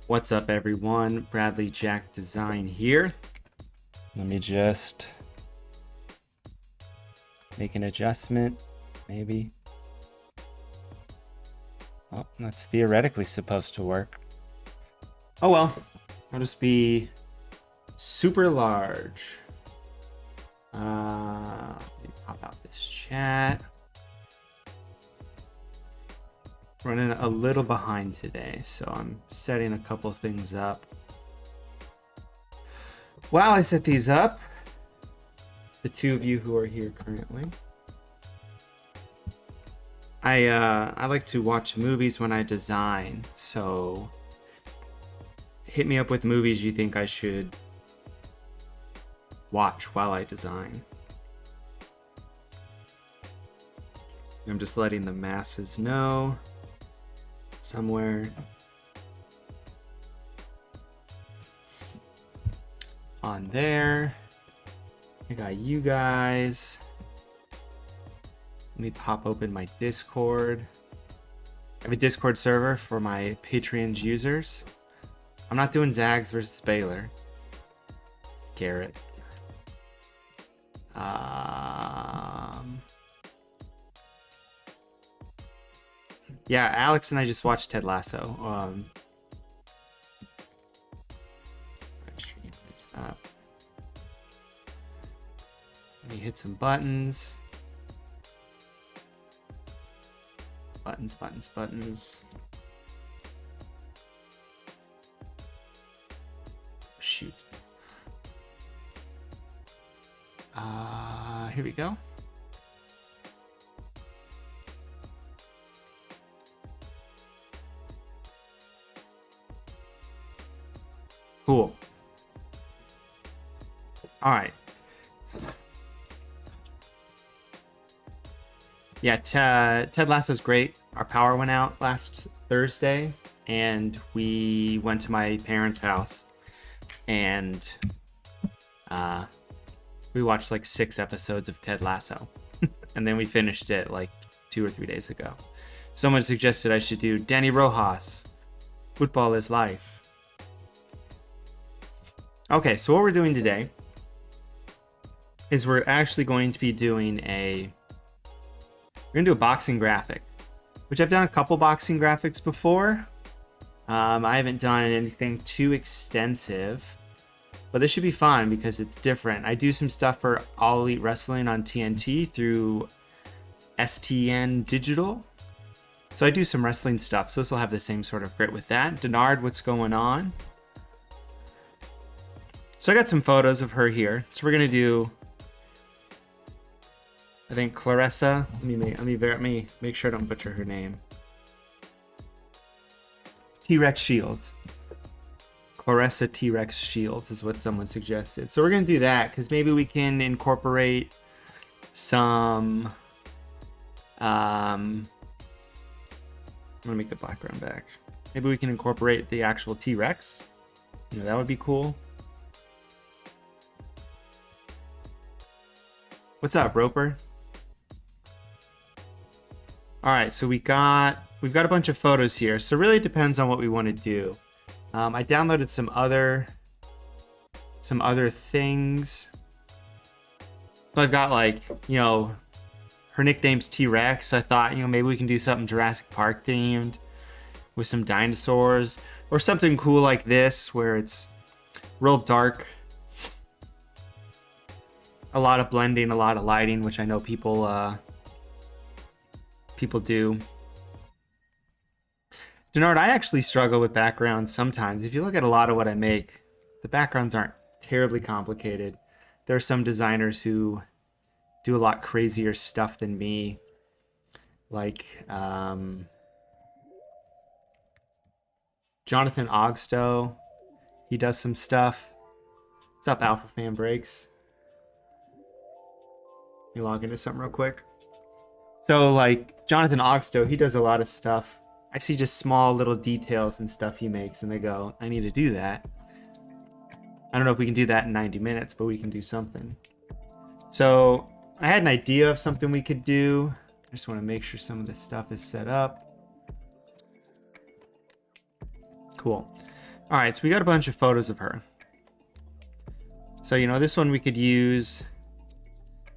What's up, everyone? Bradley Jack Design here. Let me just make an adjustment, maybe. Oh, that's theoretically supposed to work. Oh well, I'll just be super large. Let me pop out this chat. Running a little behind today, so I'm setting a couple things up. While I set these up, the two of you who are here currently, I like to watch movies when I design, so hit me up with movies you think I should watch while I design. I'm just letting the masses know. Somewhere on there. I got you guys. Let me pop open my Discord. I have a Discord server for my Patreon's users. I'm not doing Zags versus Baylor. Garrett. Yeah, Alex and I just watched Ted Lasso. Let me hit some buttons. Buttons. Shoot. Here we go. Cool. All right. Yeah, Ted Lasso's great. Our power went out last Thursday, and we went to my parents' house, and we watched like 6 episodes of Ted Lasso, and then we finished it like 2 or 3 days ago. Someone suggested I should do Danny Rojas, Football is Life. Okay, so what we're doing today is we're actually going to be doing we're gonna do a boxing graphic, which I've done a couple boxing graphics before. I haven't done anything too extensive, but this should be fun because it's different. I do some stuff for All Elite Wrestling on TNT through STN Digital. So I do some wrestling stuff, so this will have the same sort of grit with that. Denard, what's going on? So I got some photos of her here. So we're gonna do, I think Clarissa. Let me make sure I don't butcher her name. T-Rex Shields. Clarissa T-Rex Shields is what someone suggested. So we're gonna do that because maybe we can incorporate some. I'm gonna make the background back. Maybe we can incorporate the actual T-Rex. You know, that would be cool. What's up, Roper? All right, so we've got a bunch of photos here. So really, it depends on what we want to do. I downloaded some other things. So I've got like, you know, her nickname's T-Rex. So I thought, you know, maybe we can do something Jurassic Park themed with some dinosaurs or something cool like this where it's real dark. A lot of blending, a lot of lighting, which I know people do. Denard, I actually struggle with backgrounds sometimes. If you look at a lot of what I make, the backgrounds aren't terribly complicated. There are some designers who do a lot crazier stuff than me. like Jonathan Ogstow. He does some stuff. What's up, Alpha Fan Breaks? Let me log into something real quick. So like Jonathan Ogstow, he does a lot of stuff. I see just small little details and stuff he makes, and they go, I need to do that. I don't know if we can do that in 90 minutes, but we can do something. So I had an idea of something we could do. I just want to make sure some of this stuff is set up. Cool. All right, so we got a bunch of photos of her. So, you know, this one we could use,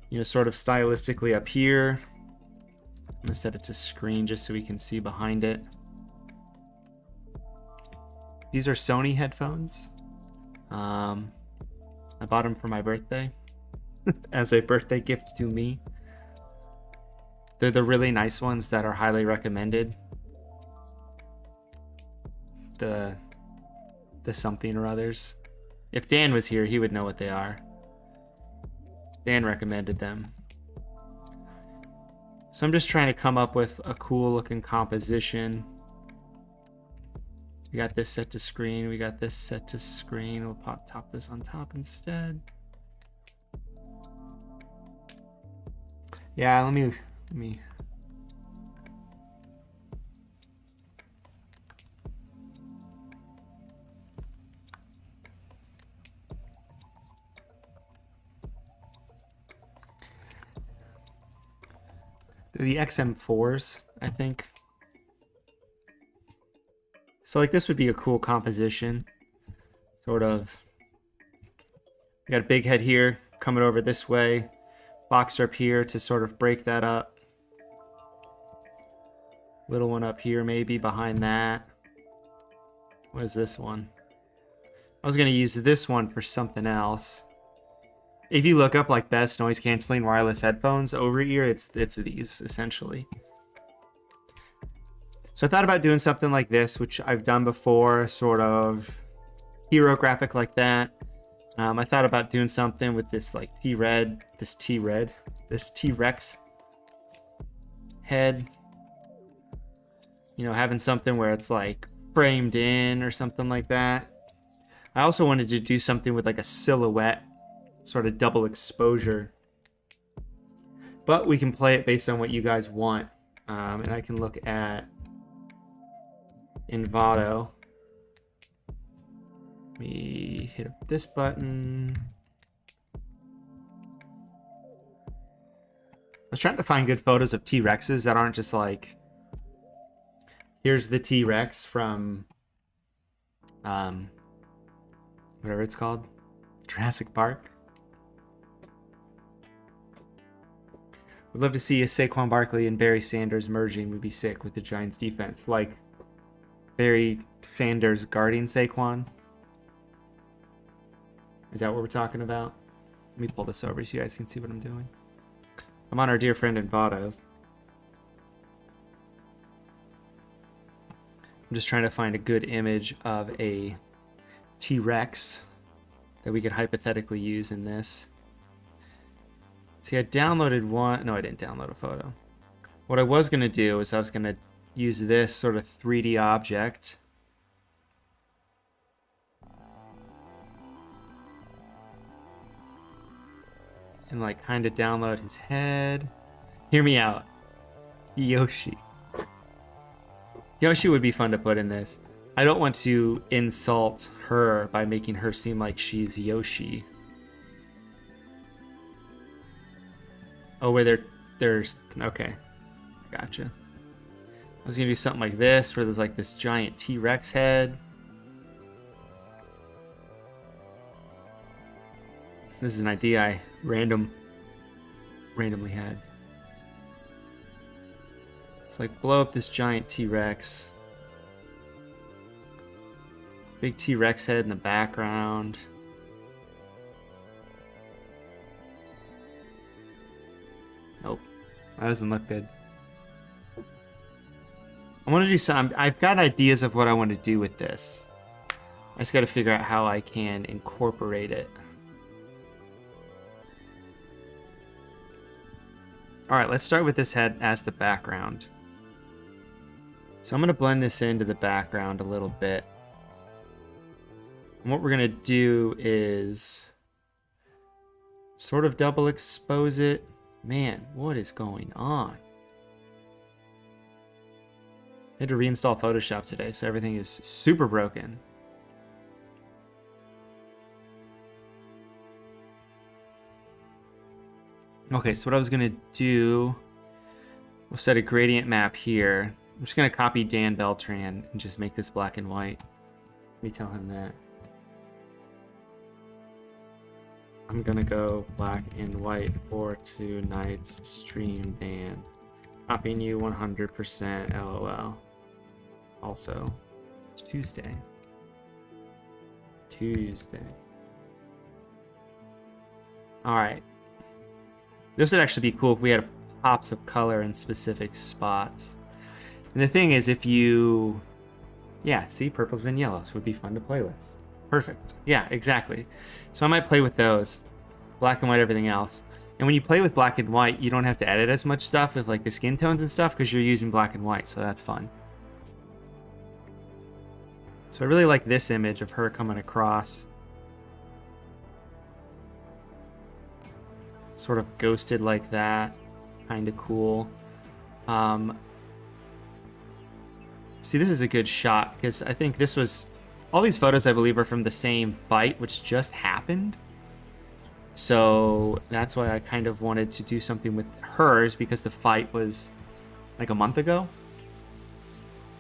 you know, sort of stylistically up here. I'm going to set it to screen just so we can see behind it. These are Sony headphones. I bought them for my birthday as a birthday gift to me. They're the really nice ones that are highly recommended. The something or others. If Dan was here, he would know what they are. Dan recommended them. So I'm just trying to come up with a cool looking composition. We got this set to screen. We got this set to screen. We'll top this on top instead. Yeah, let me. The XM4s, I think. So like this would be a cool composition. Sort of. We got a big head here coming over this way. Boxer up here to sort of break that up. Little one up here maybe behind that. What is this one? I was going to use this one for something else. If you look up like best noise canceling wireless headphones over ear, it's these essentially. So I thought about doing something like this, which I've done before, sort of hero graphic like that. I thought about doing something with this like this T-Rex head. You know, having something where it's like framed in or something like that. I also wanted to do something with like a silhouette, sort of double exposure. But we can play it based on what you guys want. And I can look at Envato. Let me hit this button. I was trying to find good photos of T-Rexes that aren't just like, here's the T-Rex from whatever it's called, Jurassic Park. Would love to see a Saquon Barkley and Barry Sanders merging. Would be sick with the Giants defense. Like Barry Sanders guarding Saquon. Is that what we're talking about? Let me pull this over so you guys can see what I'm doing. I'm on our dear friend Envatos. I'm just trying to find a good image of a T-Rex that we could hypothetically use in this. See, I downloaded one. No, I didn't download a photo. What I was going to do is I was going to use this sort of 3D object. And like kind of download his head. Hear me out. Yoshi. Yoshi would be fun to put in this. I don't want to insult her by making her seem like she's Yoshi. Oh, wait, there's... Okay. Gotcha. I was going to do something like this, where there's like this giant T-Rex head. This is an idea I randomly had. It's like blow up this giant T-Rex. Big T-Rex head in the background. Nope. That doesn't look good. I want to do some... I've got ideas of what I want to do with this. I just got to figure out how I can incorporate it. All right, let's start with this head as the background. So I'm going to blend this into the background a little bit. And what we're going to do is sort of double expose it. Man, what is going on? I had to reinstall Photoshop today, so everything is super broken. Okay, so what I was going to do, we'll set a gradient map here. I'm just going to copy Dan Beltran and just make this black and white. Let me tell him that. I'm going to go black and white for tonight's stream, Dan. Copying you 100% LOL. Also, it's Tuesday. Alright. This would actually be cool if we had pops of color in specific spots. And the thing is, if you... Yeah, see, purples and yellows would be fun to play with. Perfect. Yeah, exactly. So I might play with those. Black and white, everything else. And when you play with black and white, you don't have to edit as much stuff with like the skin tones and stuff because you're using black and white, so that's fun. So I really like this image of her coming across. Sort of ghosted like that. Kind of cool. See, this is a good shot because I think this was... All these photos, I believe, are from the same fight, which just happened. So that's why I kind of wanted to do something with hers, because the fight was like a month ago,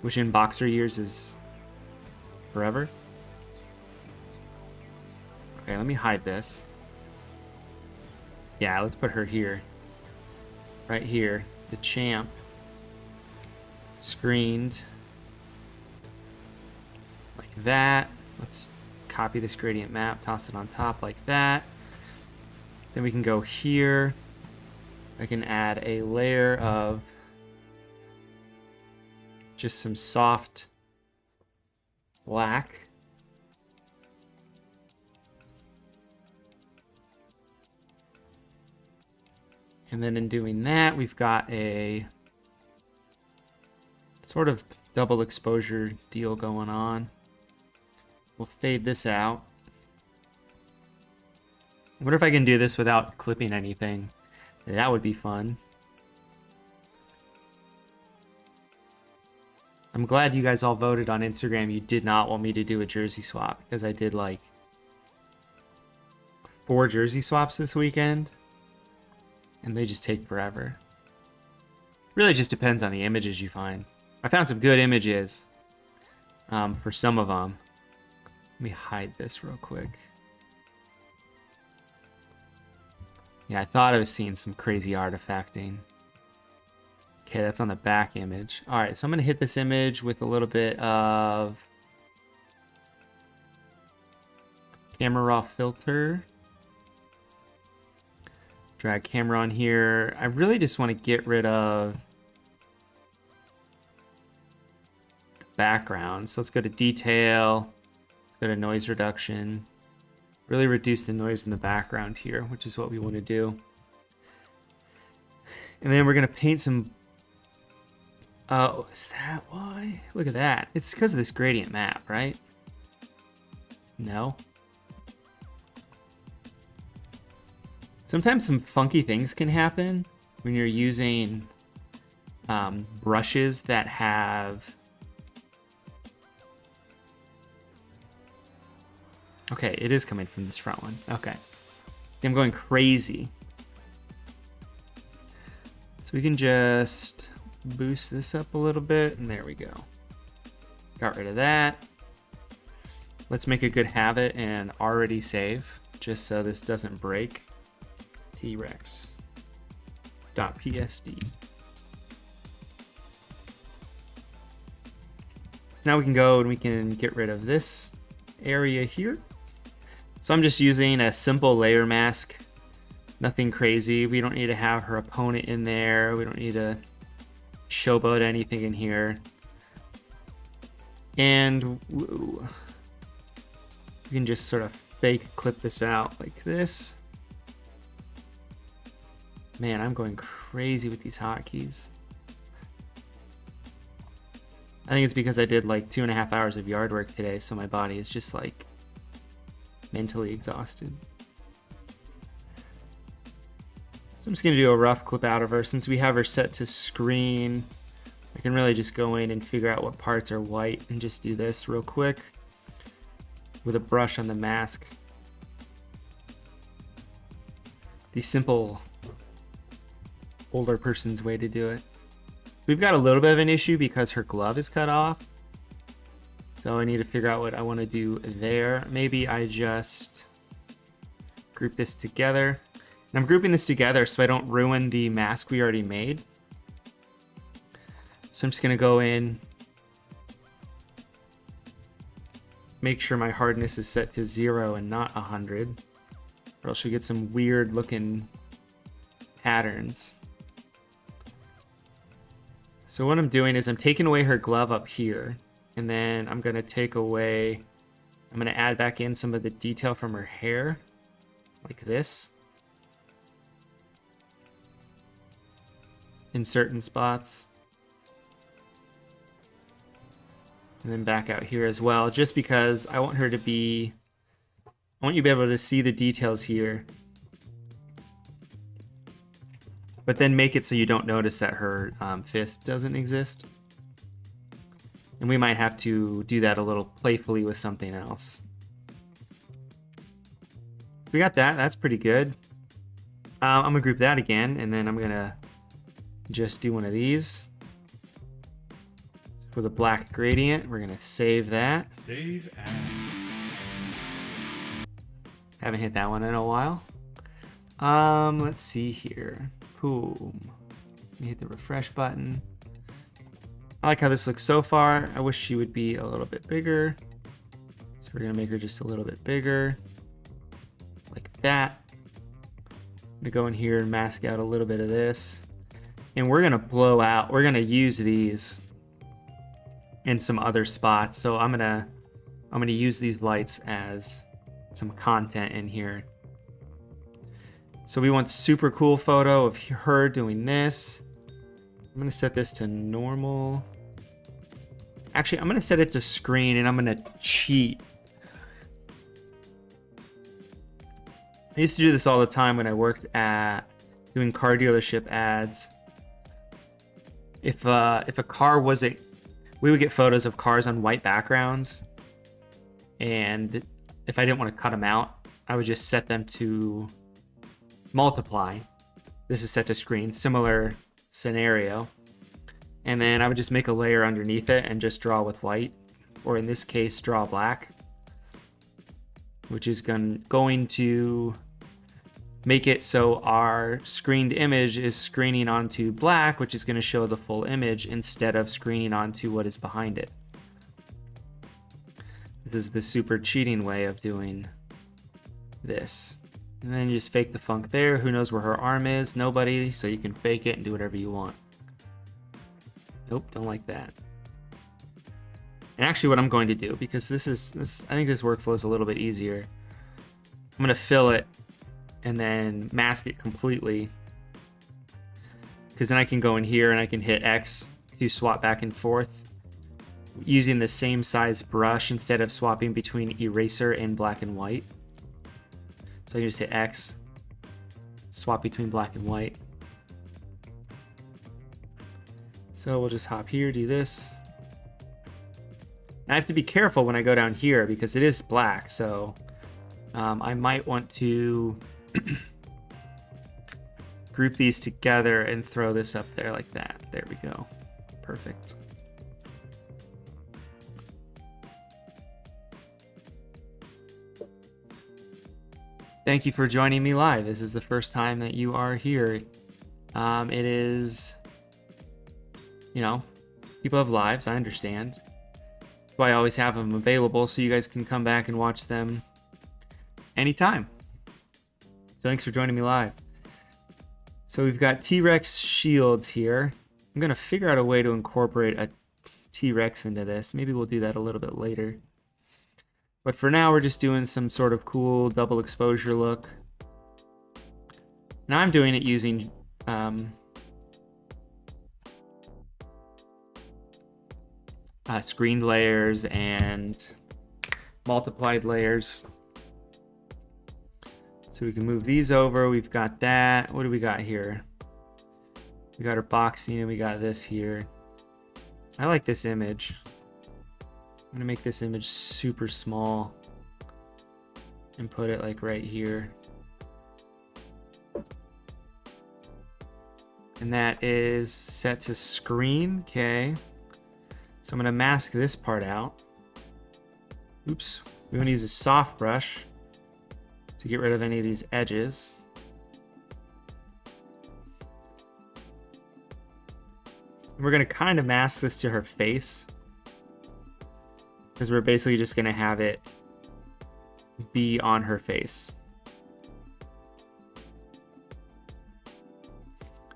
which in boxer years is forever. Okay, let me hide this. Yeah, let's put her here. Right here. The champ. Screened. Like that. Let's copy this gradient map, toss it on top like that. Then we can go here. I can add a layer of just some soft black. And then in doing that, we've got a sort of double exposure deal going on. We'll fade this out. I wonder if I can do this without clipping anything. That would be fun. I'm glad you guys all voted on Instagram. You did not want me to do a jersey swap because I did like 4 jersey swaps this weekend. And they just take forever. Really just depends on the images you find. I found some good images for some of them. Let me hide this real quick. Yeah, I thought I was seeing some crazy artifacting. Okay, that's on the back image. All right, so I'm going to hit this image with a little bit of camera raw filter. Drag camera on here. I really just want to get rid of the background. So let's go to detail. Let's go to noise reduction. Really reduce the noise in the background here, which is what we want to do. And then we're going to paint some... Oh, is that why? Look at that. It's because of this gradient map, right? No. Sometimes some funky things can happen when you're using brushes that have... Okay, it is coming from this front one. Okay. I'm going crazy. So we can just boost this up a little bit, and there we go. Got rid of that. Let's make a good habit and already save, just so this doesn't break. T-Rex.psd. Now we can go and we can get rid of this area here. So I'm just using a simple layer mask. Nothing crazy. We don't need to have her opponent in there. We don't need to showboat anything in here. And we can just sort of fake clip this out like this. Man, I'm going crazy. crazy with these hotkeys. I think it's because I did like 2.5 hours of yard work today, so my body is just like mentally exhausted. So I'm just gonna do a rough clip out of her. Since we have her set to screen, I can really just go in and figure out what parts are white and just do this real quick with a brush on the mask. The simple older person's way to do it. We've got a little bit of an issue because her glove is cut off. So I need to figure out what I want to do there. Maybe I just group this together. And I'm grouping this together so I don't ruin the mask we already made. So I'm just going to go in, make sure my hardness is set to 0 and not 100, or else we get some weird looking patterns. So what I'm doing is I'm taking away her glove up here, and then I'm going to add back in some of the detail from her hair, like this, in certain spots. And then back out here as well, just because I want you to be able to see the details here, but then make it so you don't notice that her fist doesn't exist. And we might have to do that a little playfully with something else. We got that. That's pretty good. I'm gonna group that again, and then I'm gonna just do one of these for the black gradient. We're gonna save that. Save as. Haven't hit that one in a while. Let's see here. Boom. Let me hit the refresh button. I like how this looks so far. I wish she would be a little bit bigger. So we're gonna make her just a little bit bigger, like that. I'm gonna go in here and mask out a little bit of this. And we're gonna use these in some other spots. So I'm gonna use these lights as some content in here. So we want super cool photo of her doing this. I'm gonna set this to normal. Actually, I'm gonna set it to screen, and I'm gonna cheat. I used to do this all the time when I worked at doing car dealership ads. If a car wasn't, we would get photos of cars on white backgrounds, and if I didn't want to cut them out, I would just set them to multiply. This is set to screen, similar scenario. And then I would just make a layer underneath it and just draw with white, or in this case, draw black, which is going to make it so our screened image is screening onto black, which is going to show the full image instead of screening onto what is behind it. This is the super cheating way of doing this. And then you just fake the funk there. Who knows where her arm is? Nobody, so you can fake it and do whatever you want. Nope, don't like that. And actually what I'm going to do, because I think this workflow is a little bit easier, I'm going to fill it and then mask it completely, because then I can go in here and I can hit X to swap back and forth using the same size brush instead of swapping between eraser and black and white. So I can just hit X, swap between black and white. So we'll just hop here, do this. And I have to be careful when I go down here because it is black, so I might want to group these together and throw this up there like that. There we go. Perfect. Thank you for joining me live. This is the first time that you are here. It is, people have lives, I understand. That's why I always have them available so you guys can come back and watch them anytime. So thanks for joining me live. So we've got T-Rex shields here. I'm gonna figure out a way to incorporate a T-Rex into this. Maybe we'll do that a little bit later. But for now, we're just doing some sort of cool double exposure look. Now I'm doing it using screened layers and multiplied layers. So we can move these over. We've got that. What do we got here? We got our boxing and we got this here. I like this image. I'm gonna make this image super small and put it like right here. And that is set to screen. Okay. So I'm gonna mask this part out. Oops. We want to use a soft brush to get rid of any of these edges. And we're gonna kind of mask this to her face, because we're basically just gonna have it be on her face.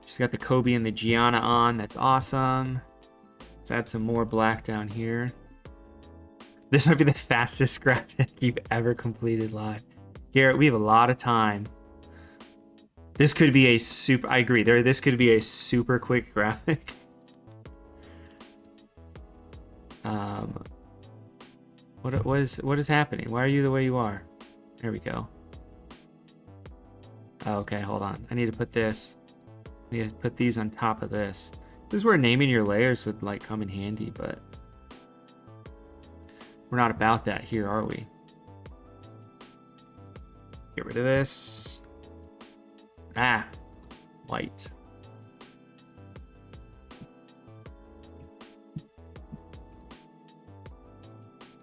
She's got the Kobe and the Gianna on. That's awesome. Let's add some more black down here. This might be the fastest graphic you've ever completed live. Garrett, we have a lot of time. This could be a super, I agree, this could be a super quick graphic. What is happening? Why are you the way you are? There we go. Oh, okay, hold on. I need to put this. I need to put these on top of this. This is where naming your layers would like come in handy, but we're not about that here, are we? Get rid of this. Ah, white.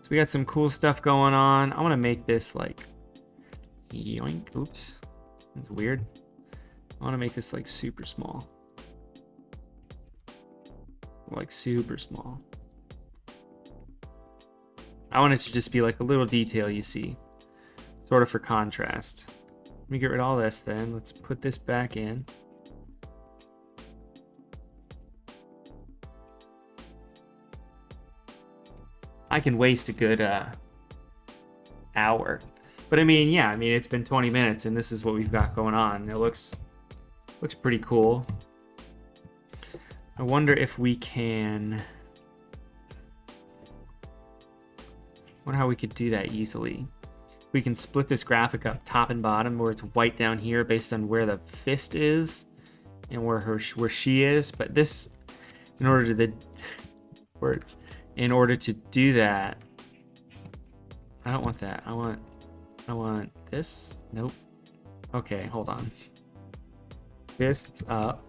So we got some cool stuff going on. I want to make this like, yoink, oops, that's weird. I want to make this like super small. Like super small. I want it to just be like a little detail you see, sort of for contrast. Let me get rid of all this then. Let's put this back in. I can waste a good hour. But I mean, yeah, I mean, it's been 20 minutes and this is what we've got going on. It looks pretty cool. I wonder if we can... I wonder how we could do that easily. We can split this graphic up top and bottom, where it's white down here based on where the fist is and where she is. But this, in order to do that, I don't want that. I want this. Nope. Okay, hold on. Fists up.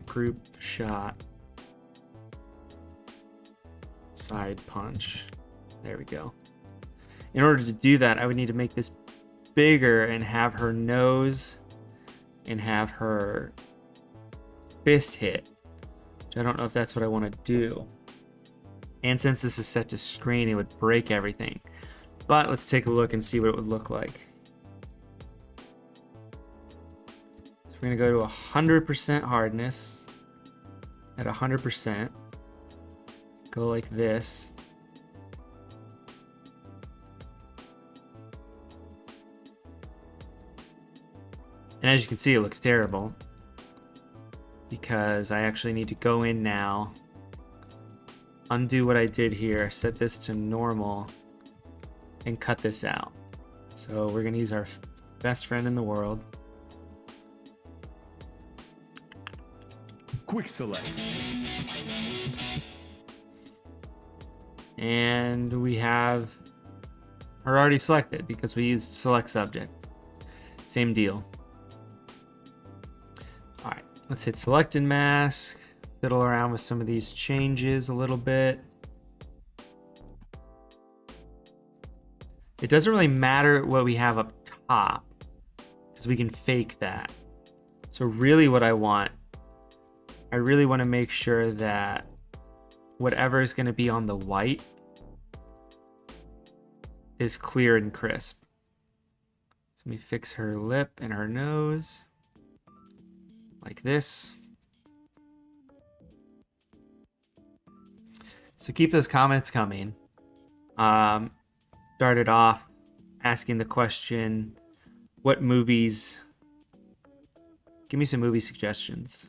Group shot. Side punch. There we go. In order to do that, I would need to make this bigger and have her nose and have her fist hit, which I don't know if that's what I want to do. And since this is set to screen, it would break everything. But let's take a look and see what it would look like. So we're going to go to 100% hardness. At 100%. Go like this. And as you can see, it looks terrible, because I actually need to go in now, undo what I did here, set this to normal, and cut this out. So we're going to use our best friend in the world. Quick select. And we have her already selected because we used select subject. Same deal. All right, let's hit select and mask, fiddle around with some of these changes a little bit. It doesn't really matter what we have up top because we can fake that. So really what I really want to make sure that whatever is going to be on the white is clear and crisp. So let me fix her lip and her nose like this. So keep those comments coming. Started off asking the question, what movies? Give me some movie suggestions.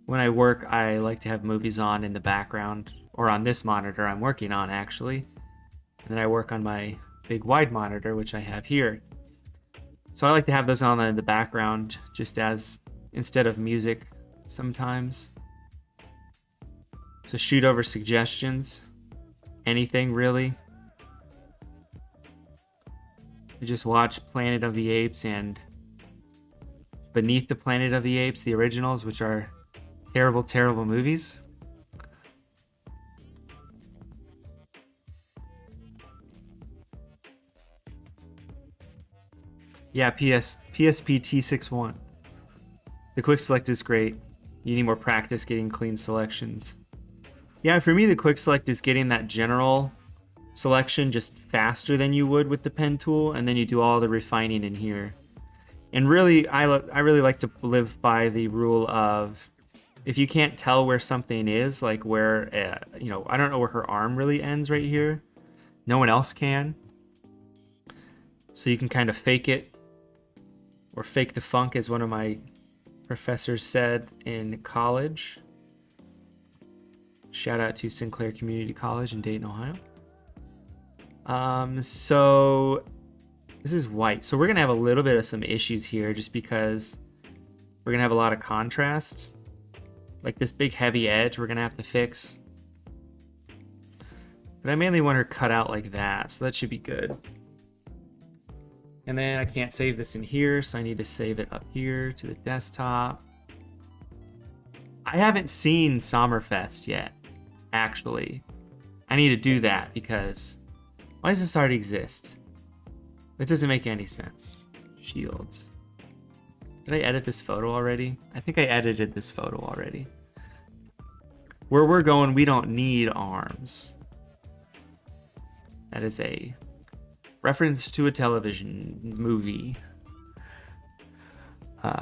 when I work, I like to have movies on in the background, or on this monitor I'm working on actually. And then I work on my big wide monitor, which I have here. So I like to have those on in the background just as instead of music sometimes. So shoot over suggestions. Anything really. We just watched Planet of the Apes and Beneath the Planet of the Apes, the originals, which are terrible, terrible movies. Yeah, PSP T61. The quick select is great. You need more practice getting clean selections. Yeah, for me, the quick select is getting that general selection just faster than you would with the pen tool, and then you do all the refining in here. And really, I really like to live by the rule of if you can't tell where something is, like where, I don't know where her arm really ends right here. No one else can. So you can kind of fake it, or fake the funk, as one of my professors said in college. Shout out to Sinclair Community College in Dayton, Ohio. So this is white. So we're going to have a little bit of some issues here just because we're going to have a lot of contrast. Like this big heavy edge we're going to have to fix. But I mainly want her cut out like that, so that should be good. And then I can't save this in here, so I need to save it up here to the desktop. I haven't seen Sommerfest yet, actually. I need to do that because why does this already exist? That doesn't make any sense. Shields. Did I edit this photo already? I think I edited this photo already. Where we're going, we don't need arms. That is a reference to a television movie.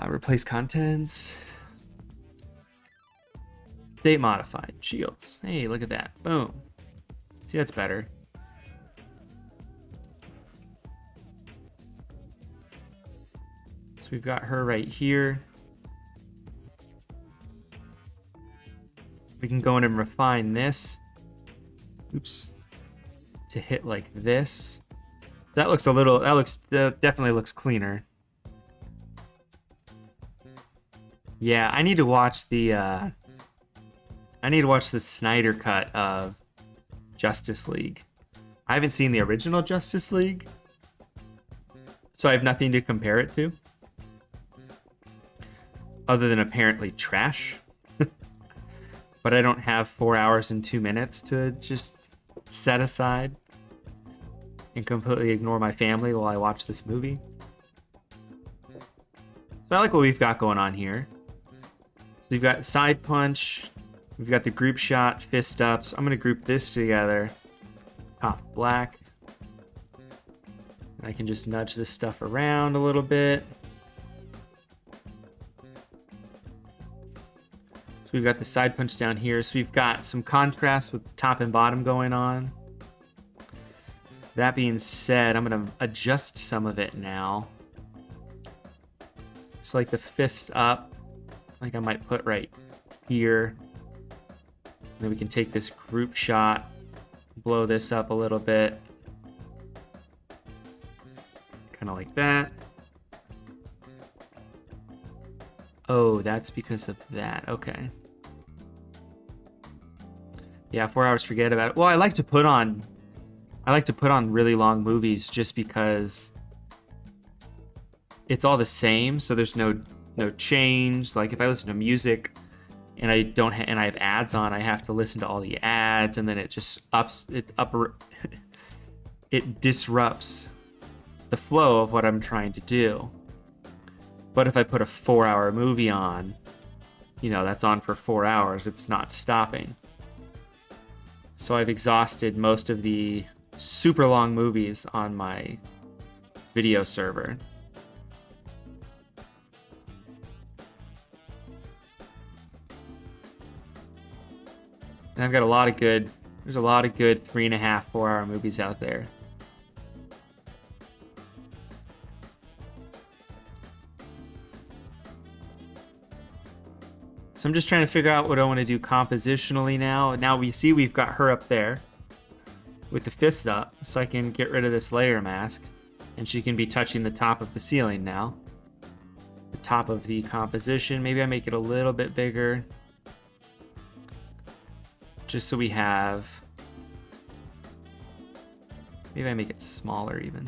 Replace contents. Date modified. Shields. Hey, look at that. Boom. See, that's better. So we've got her right here. We can go in and refine this. Oops. To hit like this. That looks that definitely looks cleaner. Yeah, I need to watch the Snyder cut of Justice League. I haven't seen the original Justice League, so I have nothing to compare it to. Other than apparently trash. But I don't have 4 hours and 2 minutes to just set aside and completely ignore my family while I watch this movie. So I like what we've got going on here. So we've got side punch, we've got the group shot, fist ups. I'm gonna group this together. Top black. And I can just nudge this stuff around a little bit. So we've got the side punch down here. So we've got some contrast with top and bottom going on. That being said, I'm going to adjust some of it now. So like the fist up, like I might put right here. And then we can take this group shot, blow this up a little bit. Kind of like that. Oh, that's because of that. Okay. Yeah, 4 hours, forget about it. Well, I like to put on really long movies just because it's all the same, so there's no change. Like if I listen to music and I don't and I have ads on, I have to listen to all the ads, and then it just it disrupts the flow of what I'm trying to do. But if I put a 4-hour movie on, that's on for 4 hours, it's not stopping. So I've exhausted most of the super long movies on my video server. And I've got there's a lot of good 3.5, 4-hour movies out there. So I'm just trying to figure out what I want to do compositionally now. Now we see we've got her up there with the fist up, so I can get rid of this layer mask, and she can be touching the top of the ceiling now. The top of the composition. Maybe I make it a little bit bigger, just so we have... Maybe I make it smaller even.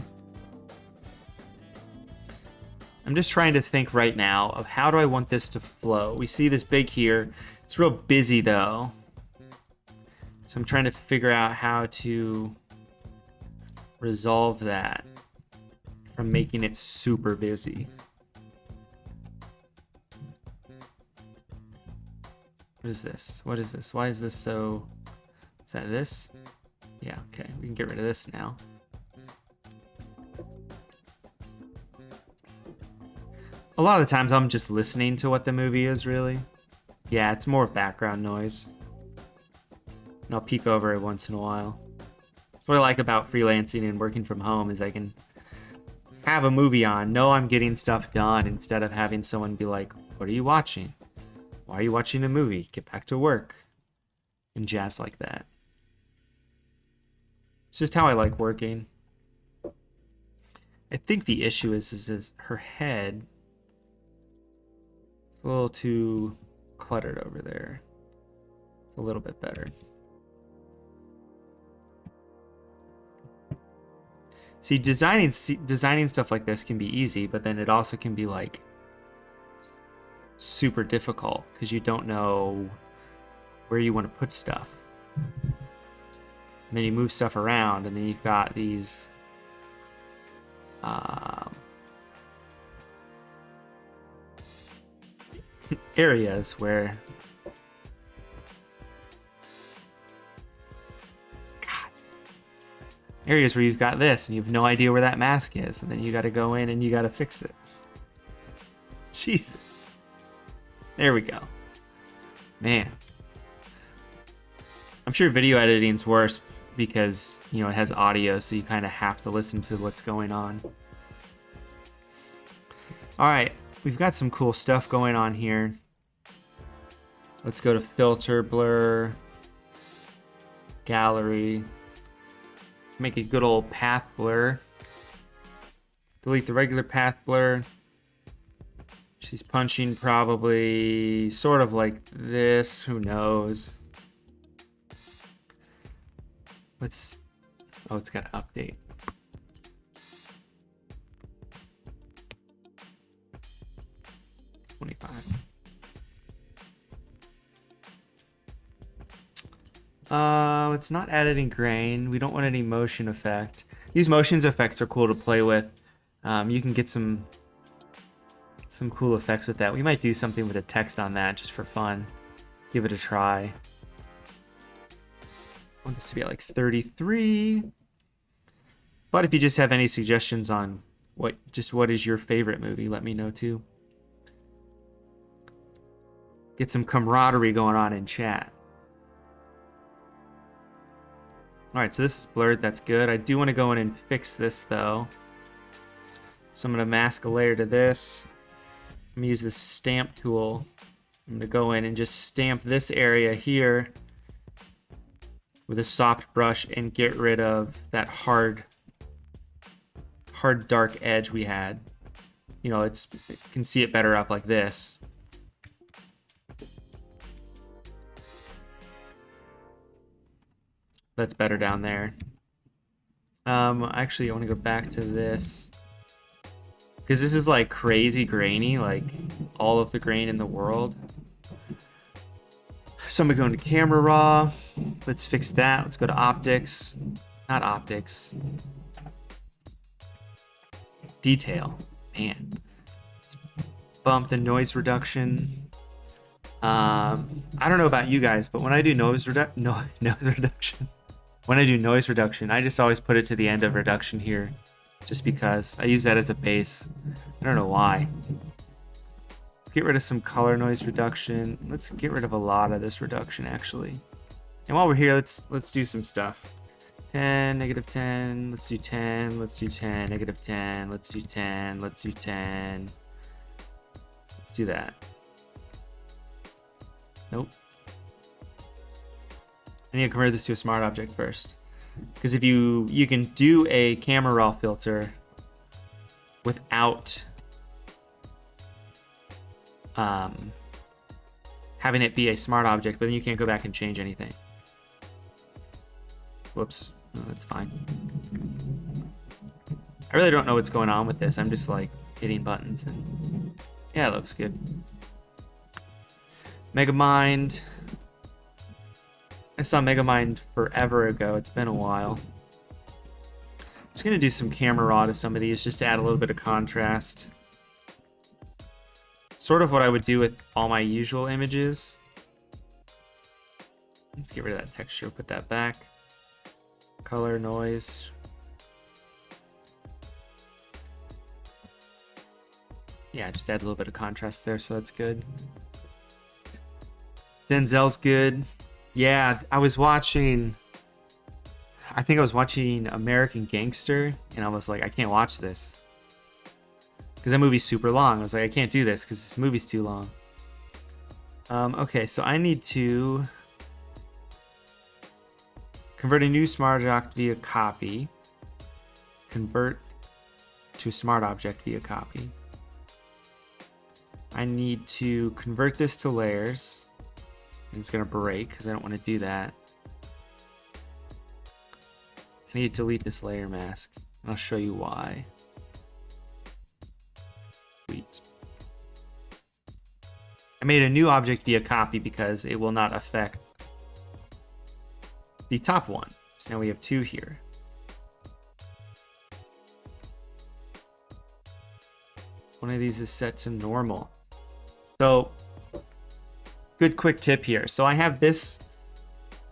I'm just trying to think right now of how do I want this to flow. We see this big here. It's real busy though. So I'm trying to figure out how to resolve that from making it super busy. What is this? What is this? Why is this so... Is that this? Yeah, okay. We can get rid of this now. A lot of the times I'm just listening to what the movie is, really. Yeah, it's more background noise. And I'll peek over it once in a while. That's what I like about freelancing and working from home is I can have a movie on, know I'm getting stuff done, instead of having someone be like, what are you watching? Why are you watching a movie? Get back to work. And jazz like that. It's just how I like working. I think the issue is her head... a little too cluttered over there. It's a little bit better. See, designing stuff like this can be easy, but then it also can be like super difficult because you don't know where you want to put stuff. And then you move stuff around, and then you've got these areas where areas where you've got this and you have no idea where that mask is, and then you got to go in and you got to fix it. Jesus. There we go. Man. I'm sure video editing's worse because, you know, it has audio, so you kind of have to listen to what's going on. All right, we've got some cool stuff going on here. Let's go to filter, blur, gallery. Make a good old path blur. Delete the regular path blur. She's punching probably sort of like this. Who knows? Let's... Oh, it's got to update. Let's not add any grain. We don't want any motion effect. These motions effects are cool to play with. You can get some cool effects with that. We might do something with the text on that just for fun. Give it a try. I want this to be at like 33. But if you just have any suggestions on what is your favorite movie, let me know too. Get some camaraderie going on in chat. Alright, so this is blurred, that's good. I do want to go in and fix this though. So I'm going to mask a layer to this. I'm going to use this stamp tool. I'm going to go in and just stamp this area here with a soft brush and get rid of that hard dark edge we had. You know, you can see it better up like this. That's better down there. Actually, I want to go back to this because this is like crazy grainy, like all of the grain in the world. So I'm gonna go into camera raw. Let's fix that. Let's go to optics, not optics. Detail, man. Let's bump the noise reduction. I don't know about you guys, but when I do noise reduction. When I do noise reduction, I just always put it to the end of reduction here, just because I use that as a base. I don't know why. Let's get rid of some color noise reduction. Let's get rid of a lot of this reduction actually. And while we're here, let's do some stuff. 10, negative 10, let's do 10, let's do 10, negative 10, let's do 10, let's do 10. Let's do that. Nope. I need to convert this to a smart object first. Because if you can do a camera raw filter without having it be a smart object, but then you can't go back and change anything. Whoops. No, that's fine. I really don't know what's going on with this. I'm just like hitting buttons and yeah, it looks good. Megamind. I saw Megamind forever ago. It's been a while. I'm just gonna do some camera raw to some of these just to add a little bit of contrast. Sort of what I would do with all my usual images. Let's get rid of that texture, put that back. Color, noise. Yeah, just add a little bit of contrast there, so that's good. Denzel's good. Yeah, I think I was watching American Gangster, and I was like, I can't watch this. Because that movie's super long. I was like, I can't do this because this movie's too long. Okay, so I need to convert a new smart object via copy. Convert to smart object via copy. I need to convert this to layers. And it's going to break because I don't want to do that. I need to delete this layer mask. And I'll show you why. Sweet. I made a new object via copy because it will not affect the top one. So now we have two here. One of these is set to normal. So, good quick tip here. So I have this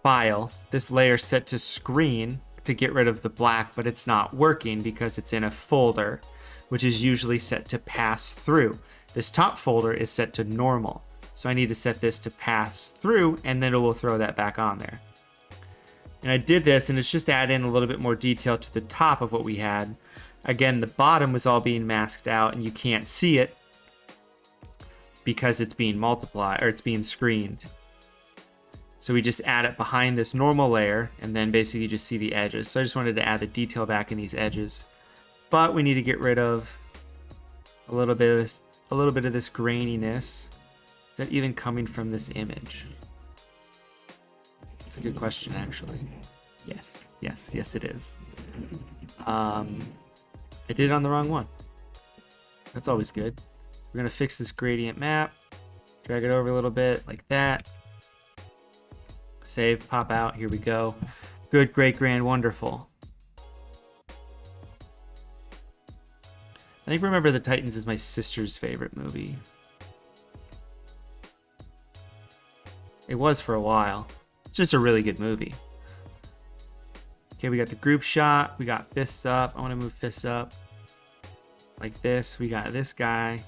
file, this layer set to screen to get rid of the black, but it's not working because it's in a folder, which is usually set to pass through. This top folder is set to normal. So I need to set this to pass through, and then it will throw that back on there. And I did this, and it's just to add in a little bit more detail to the top of what we had. Again, the bottom was all being masked out, and you can't see it because it's being multiplied, or it's being screened. So we just add it behind this normal layer, and then basically you just see the edges. So I just wanted to add the detail back in these edges. But we need to get rid of a little bit of this graininess. Is that even coming from this image? It's a good question, actually. Yes, it is. I did it on the wrong one. That's always good. We're gonna fix this gradient map. Drag it over a little bit, like that. Save, pop out, here we go. Good, great, grand, wonderful. I think Remember the Titans is my sister's favorite movie. It was for a while. It's just a really good movie. Okay, we got the group shot. We got fists up. I want to move fists up like this. We got this guy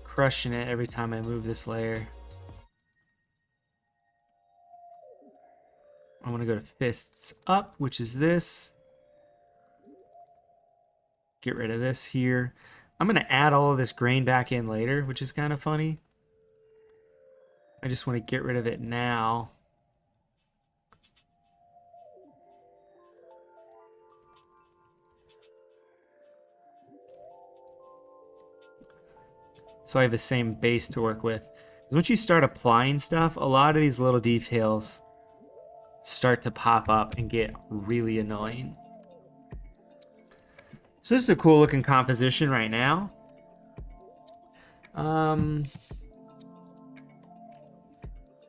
crushing it every time I move this layer. I want to go to fists up, which is this. Get rid of this here. I'm going to add all of this grain back in later, which is kind of funny. I just want to get rid of it now. So I have the same base to work with. Once you start applying stuff, a lot of these little details start to pop up and get really annoying. So this is a cool looking composition right now.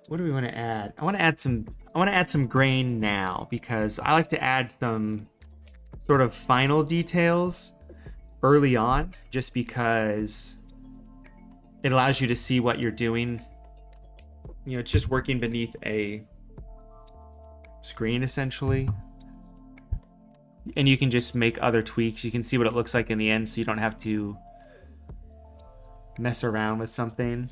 What do we want to add? I want to add some grain now because I like to add some sort of final details early on just because it allows you to see what you're doing. You know, it's just working beneath a screen essentially. And you can just make other tweaks. You can see what it looks like in the end so you don't have to mess around with something.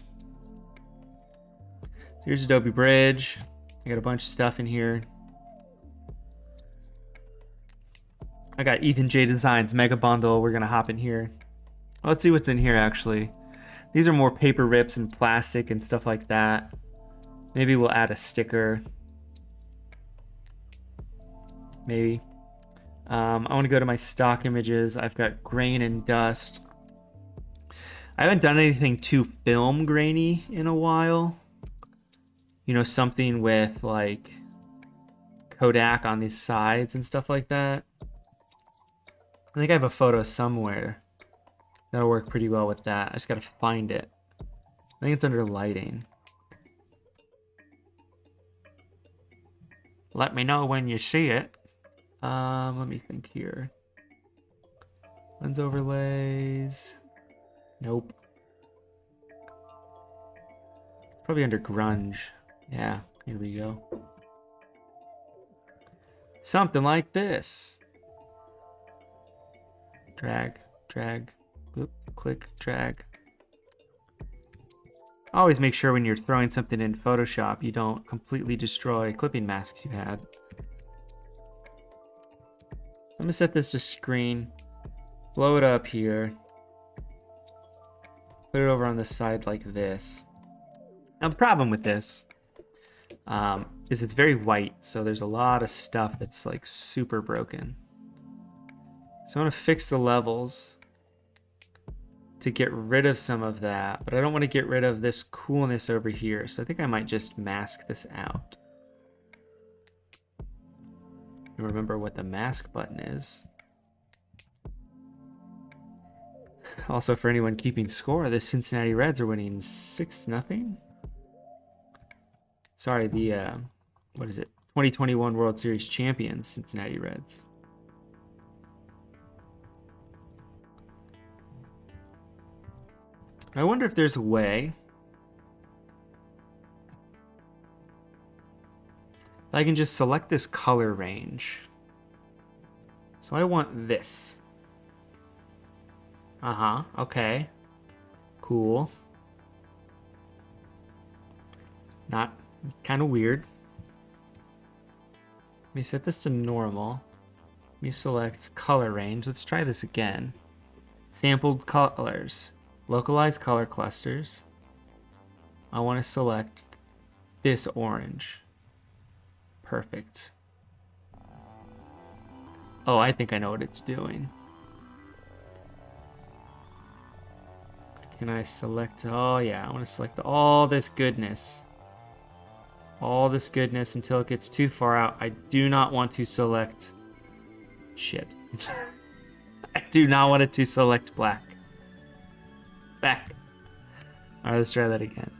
Here's Adobe Bridge. I got a bunch of stuff in here. I got Ethan J Designs Mega Bundle. We're gonna hop in here. Let's see what's in here actually. These are more paper rips and plastic and stuff like that. Maybe we'll add a sticker. Maybe. I want to go to my stock images. I've got grain and dust. I haven't done anything too film grainy in a while. You know, something with like Kodak on these sides and stuff like that. I think I have a photo somewhere that'll work pretty well with that. I just gotta find it. I think it's under lighting. Let me know when you see it. Let me think here. Lens overlays. Nope. Probably under grunge. Yeah, here we go. Something like this. Drag, drag, whoop, click, drag. Always make sure when you're throwing something in Photoshop, you don't completely destroy clipping masks you had. I'm gonna set this to screen, blow it up here, put it over on the side like this. Now the problem with this is it's very white, so there's a lot of stuff that's like super broken. So I want to fix the levels to get rid of some of that, but I don't want to get rid of this coolness over here, so I think I might just mask this out. And remember what the mask button is. Also, for anyone keeping score, the Cincinnati Reds are winning 6-0. Sorry, the what is it? 2021 World Series champions, Cincinnati Reds. I wonder if there's a way I can just select this color range. So I want this. Okay. Cool. Not kind of weird. Let me set this to normal. Let me select color range. Let's try this again. Sampled colors. Localized color clusters. I want to select this orange. Perfect. Oh, I think I know what it's doing. Can I select? Oh yeah, I want to select all this goodness. All this goodness until it gets too far out. I do not want to select shit. I do not want it to select black. Back. Alright, let's try that again.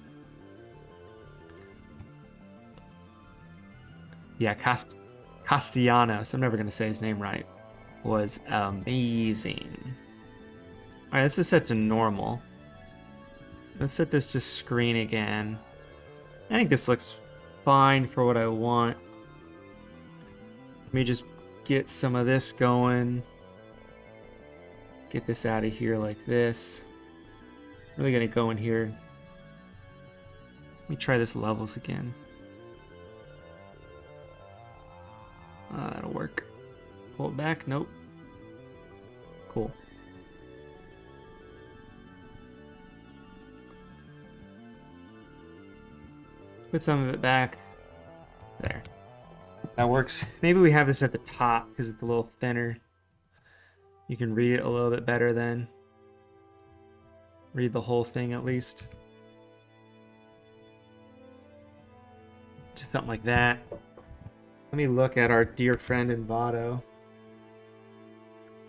Yeah, Castellanos, I'm never going to say his name right, was amazing. Alright, let's just set to normal. Let's set this to screen again. I think this looks fine for what I want. Let me just get some of this going. Get this out of here like this. Really gonna go in here. Let me try this levels again. That'll work. Pull it back. Nope. Cool. Put some of it back. There. That works. Maybe we have this at the top because it's a little thinner. You can read it a little bit better then. Read the whole thing at least. Just something like that. Let me look at our dear friend Envato.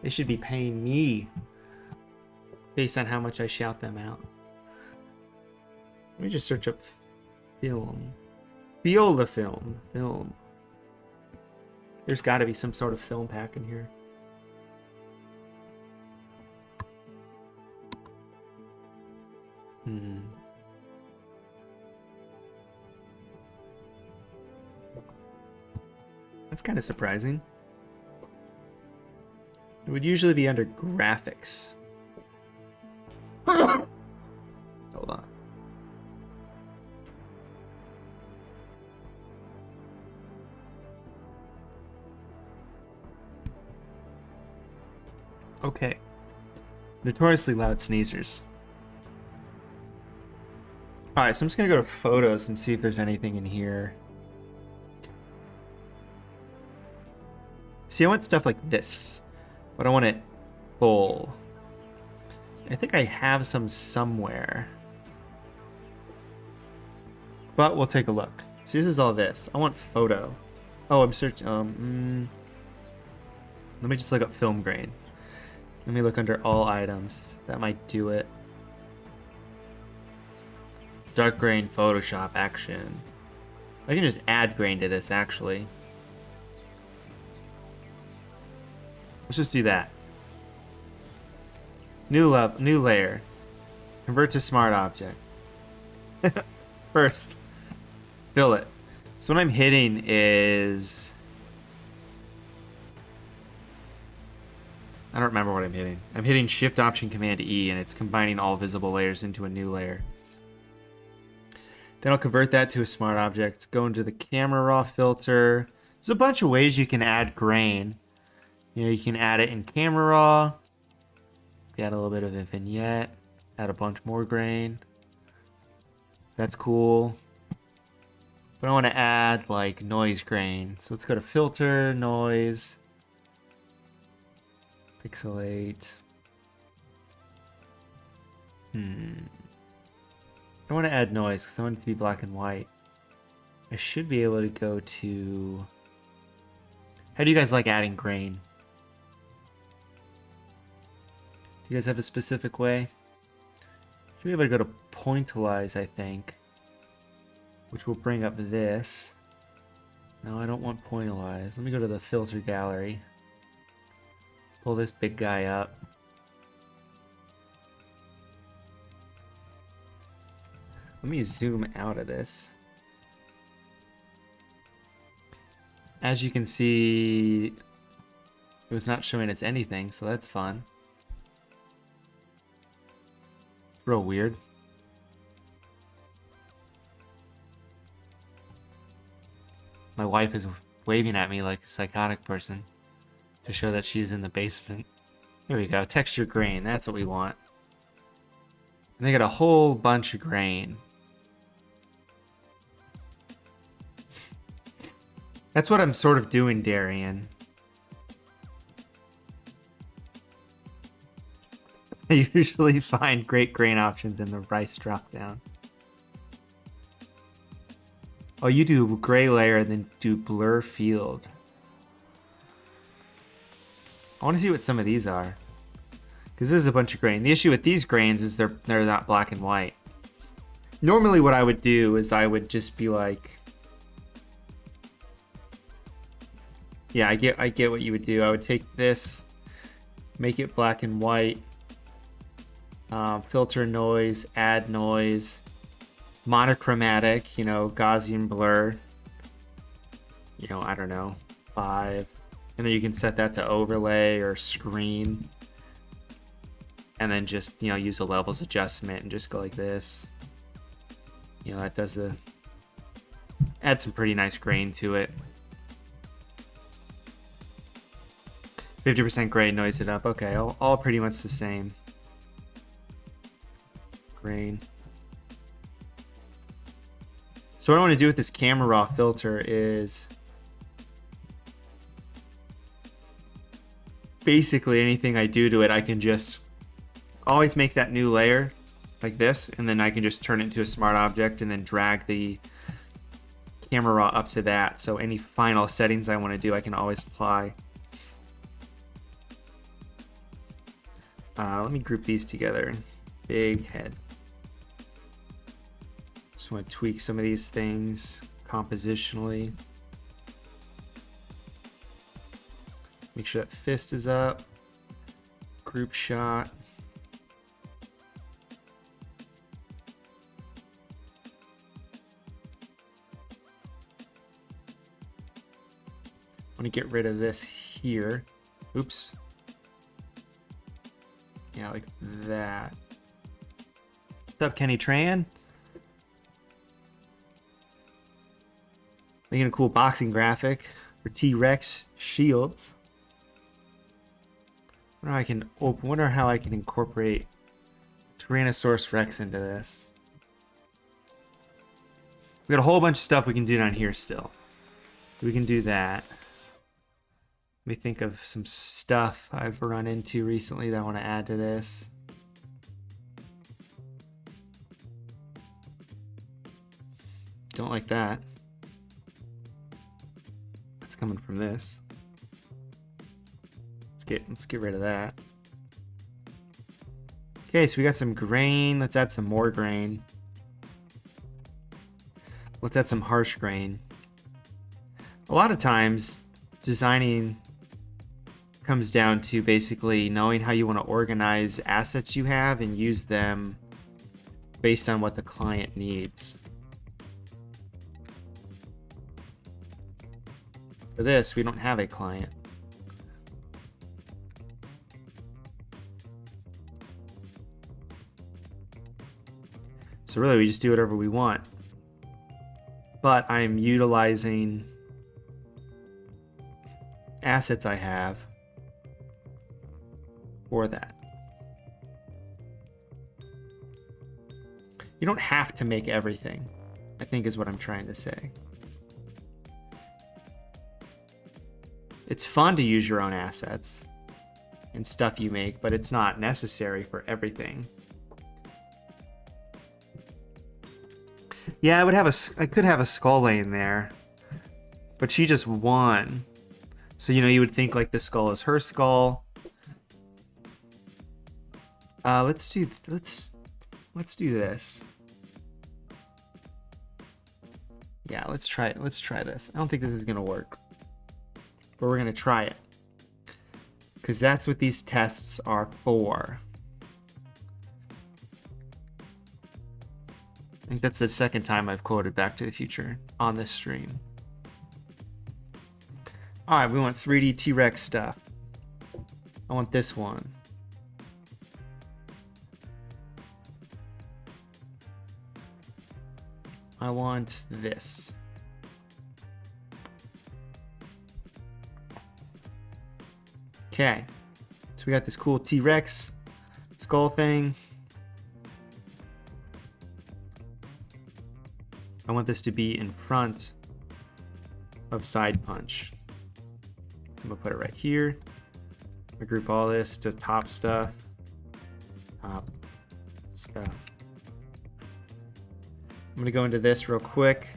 They should be paying me based on how much I shout them out. Let me just search up film. Viola film. Film. There's got to be some sort of film pack in here. That's kind of surprising. It would usually be under graphics. Hold on. Okay. Notoriously loud sneezers. All right, so I'm just gonna go to photos and see if there's anything in here. See, I want stuff like this, but I want it full. I think I have some somewhere, but we'll take a look. See, this is all this. I want photo. Oh, I'm searching. Let me just look up film grain. Let me look under all items. That might do it. Dark grain, Photoshop, action. I can just add grain to this, actually. Let's just do that. New layer. Convert to smart object. First, fill it. So what I'm hitting is... I don't remember what I'm hitting. I'm hitting Shift Option Command E, and it's combining all visible layers into a new layer. Then I'll convert that to a smart object. Go into the camera raw filter. There's a bunch of ways you can add grain. You know, you can add it in camera raw. Add a little bit of a vignette. Add a bunch more grain. That's cool. But I want to add like noise grain. So let's go to filter, noise, pixelate. I want to add noise because I want it to be black and white. I should be able to go to... How do you guys like adding grain? Do you guys have a specific way? Should be able to go to pointilize, I think. Which will bring up this. No, I don't want pointilize. Let me go to the filter gallery. Pull this big guy up. Let me zoom out of this. As you can see, it was not showing us anything, so that's fun. Real weird. My wife is waving at me like a psychotic person to show that she's in the basement. Here we go, texture grain, that's what we want. And they got a whole bunch of grain. That's what I'm sort of doing, Darian. I usually find great grain options in the rice dropdown. Oh, you do gray layer and then do blur field. I want to see what some of these are. Because this is a bunch of grain. The issue with these grains is they're not black and white. Normally what I would do is I would just be like... Yeah, I get what you would do. I would take this, make it black and white, filter noise, add noise, monochromatic, you know, Gaussian blur, you know, I don't know, 5. And then you can set that to overlay or screen. And then just, you know, use a levels adjustment and just go like this. You know, that does add some pretty nice grain to it. 50% gray, noise it up. Okay, all pretty much the same. Grain. So what I want to do with this camera raw filter is basically anything I do to it, I can just always make that new layer like this, and then I can just turn it into a smart object and then drag the camera raw up to that. So any final settings I want to do, I can always apply. Let me group these together. Big head. Just want to tweak some of these things compositionally. Make sure that fist is up. Group shot. I want to get rid of this here. Oops. Yeah, like that. What's up, Kenny Tran? Making a cool boxing graphic for T-Rex shields. Wonder how I can incorporate Tyrannosaurus Rex into this. We got a whole bunch of stuff we can do down here still. We can do that. Let me think of some stuff I've run into recently that I want to add to this. Don't like that. That's coming from this. Let's get rid of that. Okay, so we got some grain. Let's add some more grain. Let's add some harsh grain. A lot of times, designing comes down to basically knowing how you want to organize assets you have and use them based on what the client needs. For this, we don't have a client. So really, we just do whatever we want. But I'm utilizing assets I have for that. You don't have to make everything, I think is what I'm trying to say. It's fun to use your own assets and stuff you make, but it's not necessary for everything. Yeah, I could have a skull lane there, but she just won. So, you know, you would think like this skull is her skull. Let's do this. Yeah, let's try it. Let's try this. I don't think this is gonna work, but we're gonna try it because that's what these tests are for. I think that's the second time I've quoted Back to the Future on this stream. All right, we want 3D T-Rex stuff. I want this one. I want this. Okay, so we got this cool T-Rex skull thing. I want this to be in front of side punch. I'm gonna put it right here. I group all this to top stuff. Top stuff. I'm gonna go into this real quick.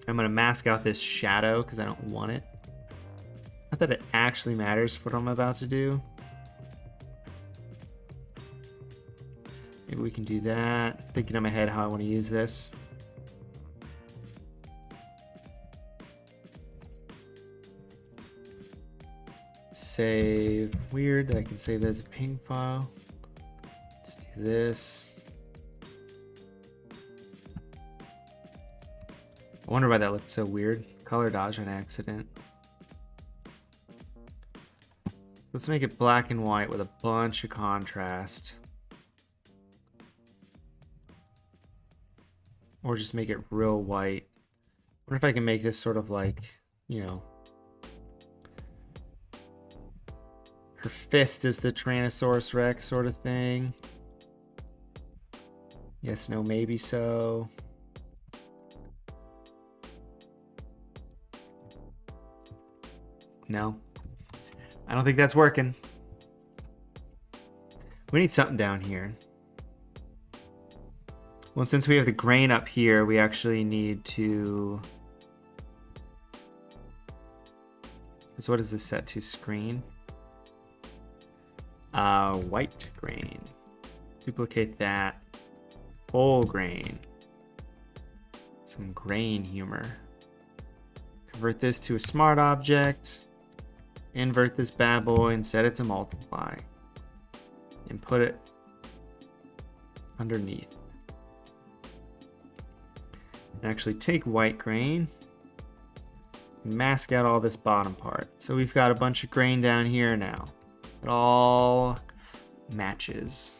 I'm gonna mask out this shadow because I don't want it. Not that it actually matters for what I'm about to do. Maybe we can do that. Thinking in my head how I want to use this. Save. Weird that I can save that as a ping file. Let's do this. I wonder why that looked so weird. Color dodge on accident. Let's make it black and white with a bunch of contrast. Or just make it real white. I wonder if I can make this sort of like, you know, her fist is the Tyrannosaurus Rex sort of thing. Yes, no, maybe so. No. I don't think that's working. We need something down here. Well, since we have the grain up here, we actually need to... So what is this set to? Screen? White grain. Duplicate that. Whole grain. Some grain humor. Convert this to a smart object. Invert this bad boy and set it to multiply. And put it underneath. And actually take white grain. Mask out all this bottom part. So we've got a bunch of grain down here now. It all matches.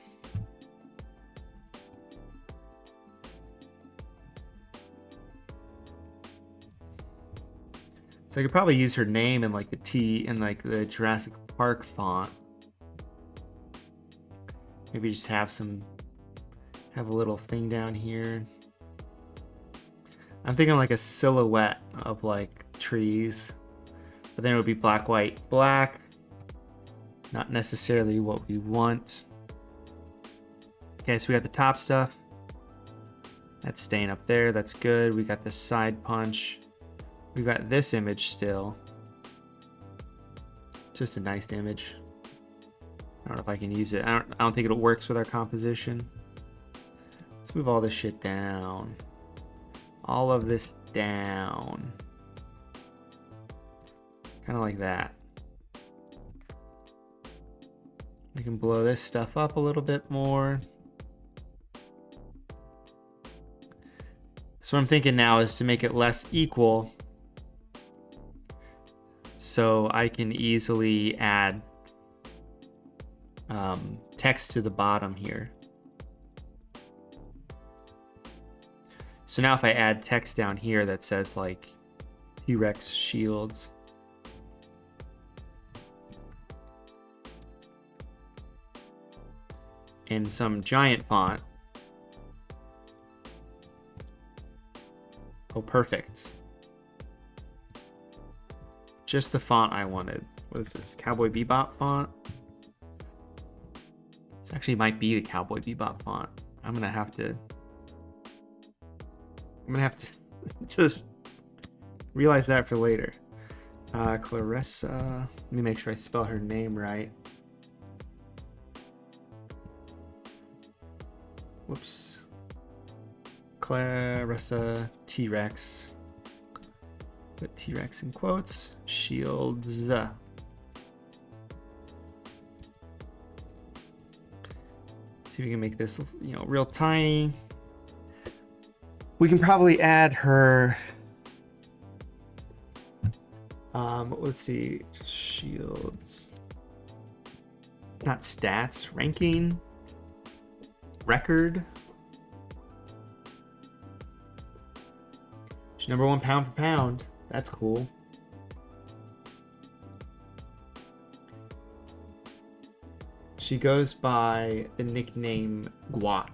So I could probably use her name in like the T in like the Jurassic Park font. Maybe just have a little thing down here. I'm thinking like a silhouette of like trees. But then it would be black, white, black. Not necessarily what we want. Okay, so we got the top stuff. That's staying up there. That's good. We got the side punch. We got this image still. Just a nice image. I don't know if I can use it. I don't think it works with our composition. Let's move all this shit down. All of this down. Kind of like that. We can blow this stuff up a little bit more. So what I'm thinking now is to make it less equal so I can easily add text to the bottom here. So now if I add text down here that says like T-Rex shields, in some giant font. Oh, perfect. Just the font I wanted. What is this? Cowboy Bebop font? This actually might be the Cowboy Bebop font. I'm gonna have to just realize that for later. Clarissa. Let me make sure I spell her name right. Whoops. Clarissa T-Rex. Put T-Rex in quotes. Shields. See if we can make this, you know, real tiny. We can probably add her. Let's see. Shields. Not stats. Ranking. Record. She's #1 pound for pound. That's cool. She goes by the nickname Guat.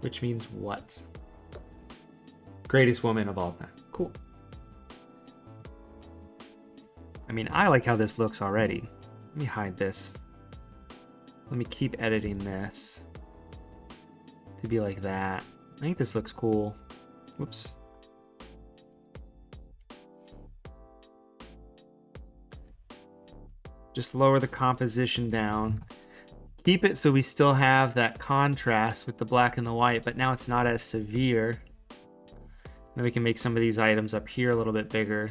Which means what? Greatest woman of all time. Cool. I mean, I like how this looks already. Let me hide this. Let me keep editing this to be like that. I think this looks cool. Whoops. Just lower the composition down. Keep it so we still have that contrast with the black and the white, but now it's not as severe. Then we can make some of these items up here a little bit bigger.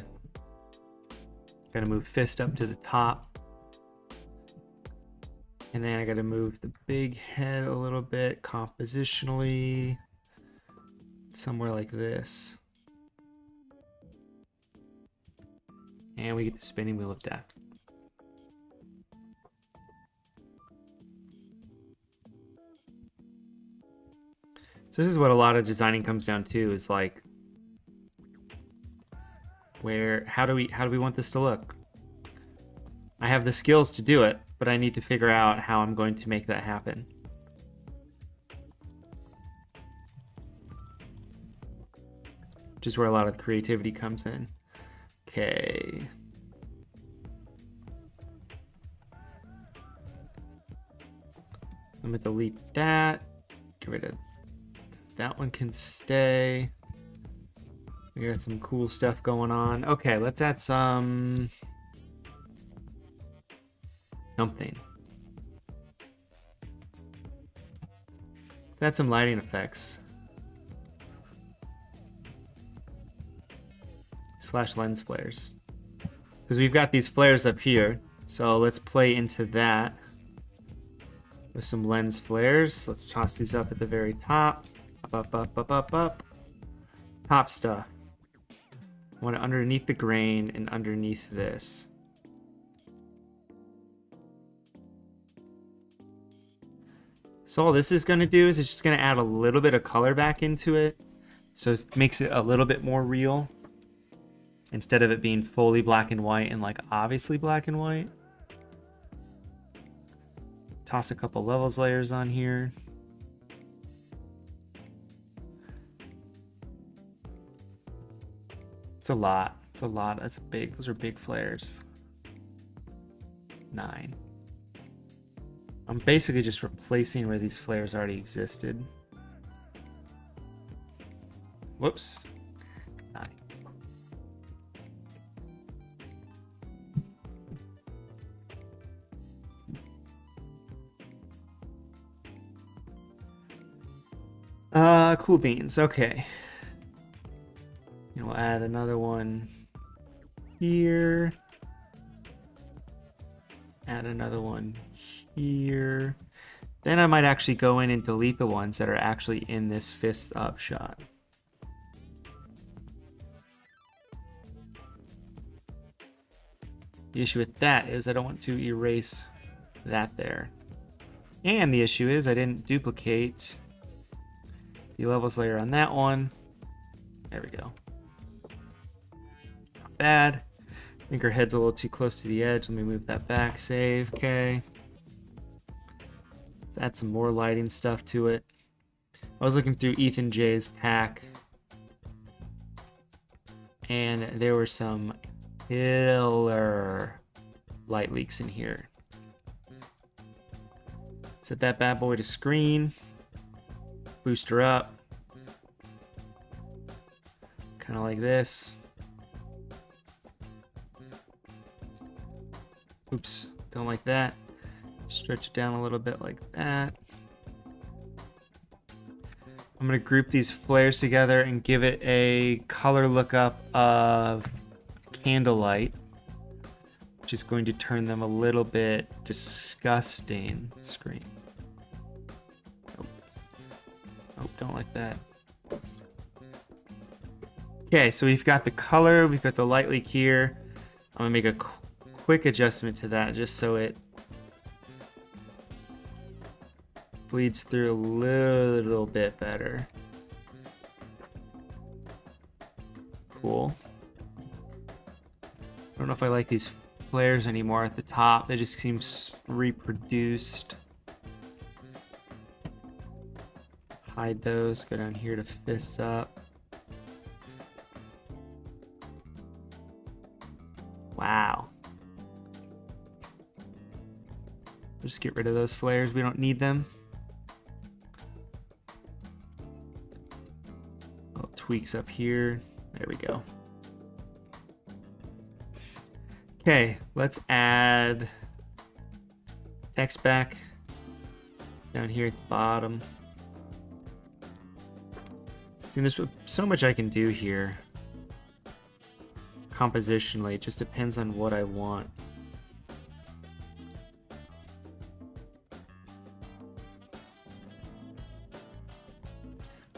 Gotta move fist up to the top. And then I gotta move the big head a little bit compositionally. Somewhere like this. And we get the spinning wheel of death. So this is what a lot of designing comes down to, is like, how do we want this to look? I have the skills to do it, but I need to figure out how I'm going to make that happen. Which is where a lot of the creativity comes in. Okay. I'm gonna delete that. Get rid of that one, can stay. We got some cool stuff going on. Okay, let's add something. Let's add some lighting effects. / lens flares. Because we've got these flares up here. So let's play into that with some lens flares. Let's toss these up at the very top. Up. Top stuff. I want it underneath the grain and underneath this. So all this is going to do is it's just going to add a little bit of color back into it. So it makes it a little bit more real. instead of it being fully black and white and like obviously black and white. Toss a couple levels layers on here. It's a lot. It's a lot. That's big. Those are big flares. 9. I'm basically just replacing where these flares already existed. Whoops. 9. Cool beans. Okay. We'll add another one here. Add another one here. Then I might actually go in and delete the ones that are actually in this fist up shot. The issue with that is I don't want to erase that there. And the issue is I didn't duplicate the levels layer on that one. There we go. Not bad. I think her head's a little too close to the edge. Let me move that back. Save. Okay. Let's add some more lighting stuff to it. I was looking through Ethan J's pack, and there were some killer light leaks in here. Set that bad boy to screen. Boost her up. Kind of like this. Oops, don't like that. Stretch it down a little bit like that. I'm going to group these flares together and give it a color lookup of candlelight, which is going to turn them a little bit disgusting. Screen. Oh, don't like that. Okay, so we've got the color, we've got the light leak here. I'm going to make a quick adjustment to that just so it bleeds through a little bit better. Cool. I don't know if I like these flares anymore at the top. They just seem reproduced. Hide those. Go down here to fists up. Wow. Just get rid of those flares. We don't need them. Little tweaks up here. There we go. Okay, let's add text back down here at the bottom. See, there's so much I can do here. Compositionally, it just depends on what I want.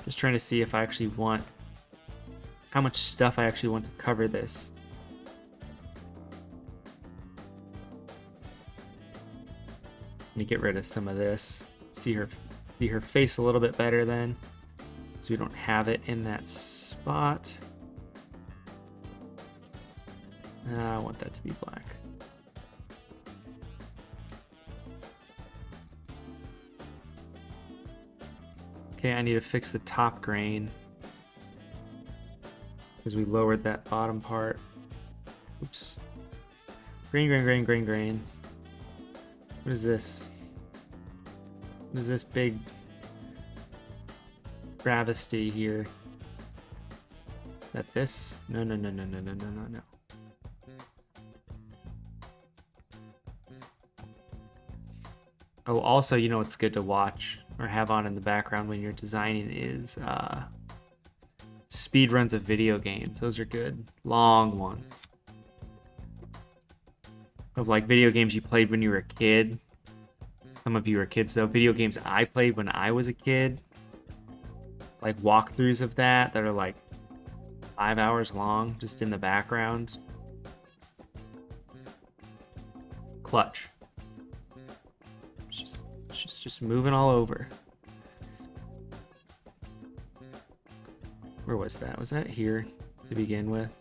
Just trying to see if I actually want, how much stuff I actually want to cover this. Let me get rid of some of this. See her face a little bit better then, so we don't have it in that spot. I want that to be black. Okay, I need to fix the top grain because we lowered that bottom part. Oops. Grain. What is this? What is this big travesty here? Is that this? No. Oh, also, you know what's good to watch or have on in the background when you're designing is speed runs of video games. Those are good. Long ones. Of like video games you played when you were a kid. Some of you are kids though. Video games I played when I was a kid. Like walkthroughs of that are like 5 hours long just in the background. Clutch. Just moving all over. Where was that? Was that here to begin with?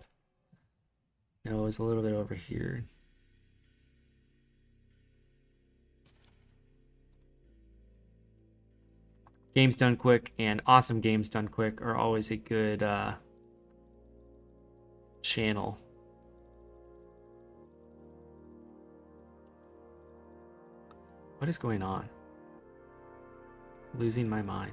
No, it was a little bit over here. Games done quick and awesome games done quick are always a good channel. What is going on? Losing my mind.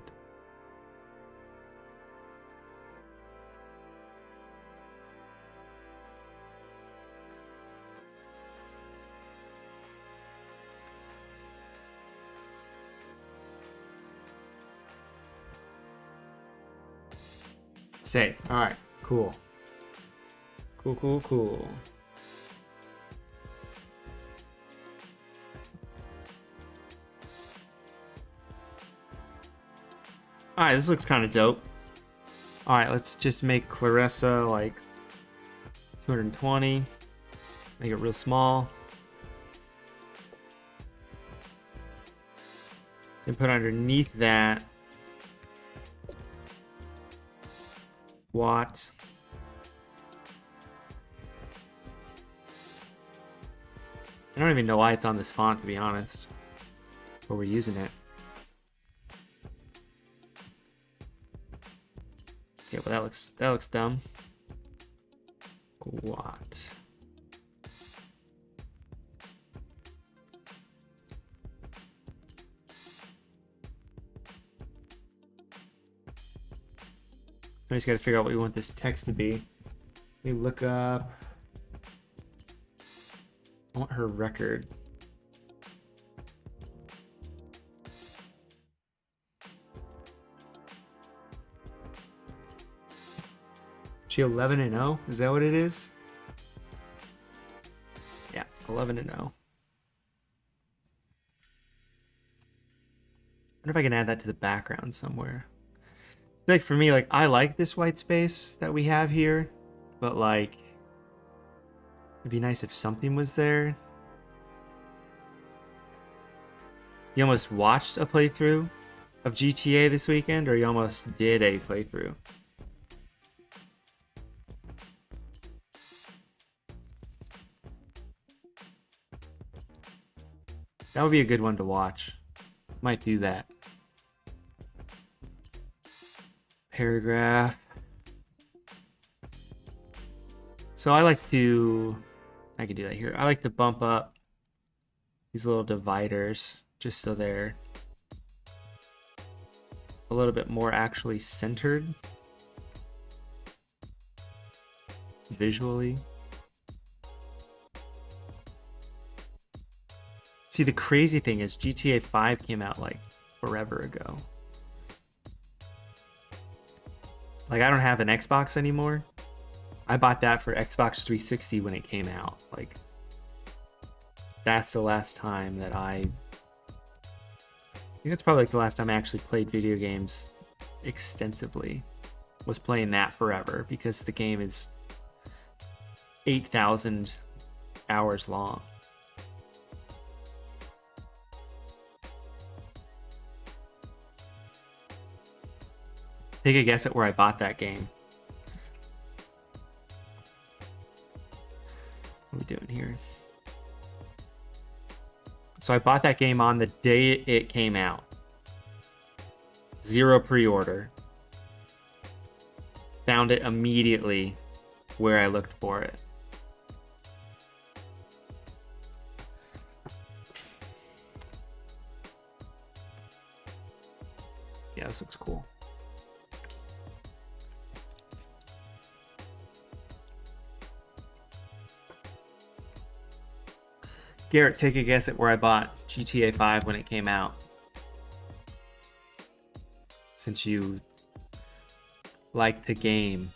Save. All right. Cool. Cool. All right, this looks kind of dope. All right, let's just make Clarissa like 220. Make it real small. And put underneath that watt. I don't even know why it's on this font, to be honest, but we're using it. Okay, well that looks dumb. Watt. I just got to figure out what we want this text to be. Let me look up. I want her record. She 11-0? Is that what it is? Yeah, 11-0. I wonder if I can add that to the background somewhere. Like for me, like I like this white space that we have here, but like it'd be nice if something was there. You almost watched a playthrough of GTA this weekend, or you almost did a playthrough? That would be a good one to watch. Might do that. Paragraph. So I can do that here. I like to bump up these little dividers just so they're a little bit more actually centered visually. See, the crazy thing is GTA 5 came out like forever ago. Like I don't have an Xbox anymore. I bought that for Xbox 360 when it came out. Like that's the last time that I think that's probably like the last time I actually played video games extensively. Was playing that forever because the game is 8,000 hours long. Take a guess at where I bought that game. What are we doing here? So I bought that game on the day it came out. 0 pre-order. Found it immediately where I looked for it. Yeah, this looks cool. Garrett, take a guess at where I bought GTA 5 when it came out. Since you like the game.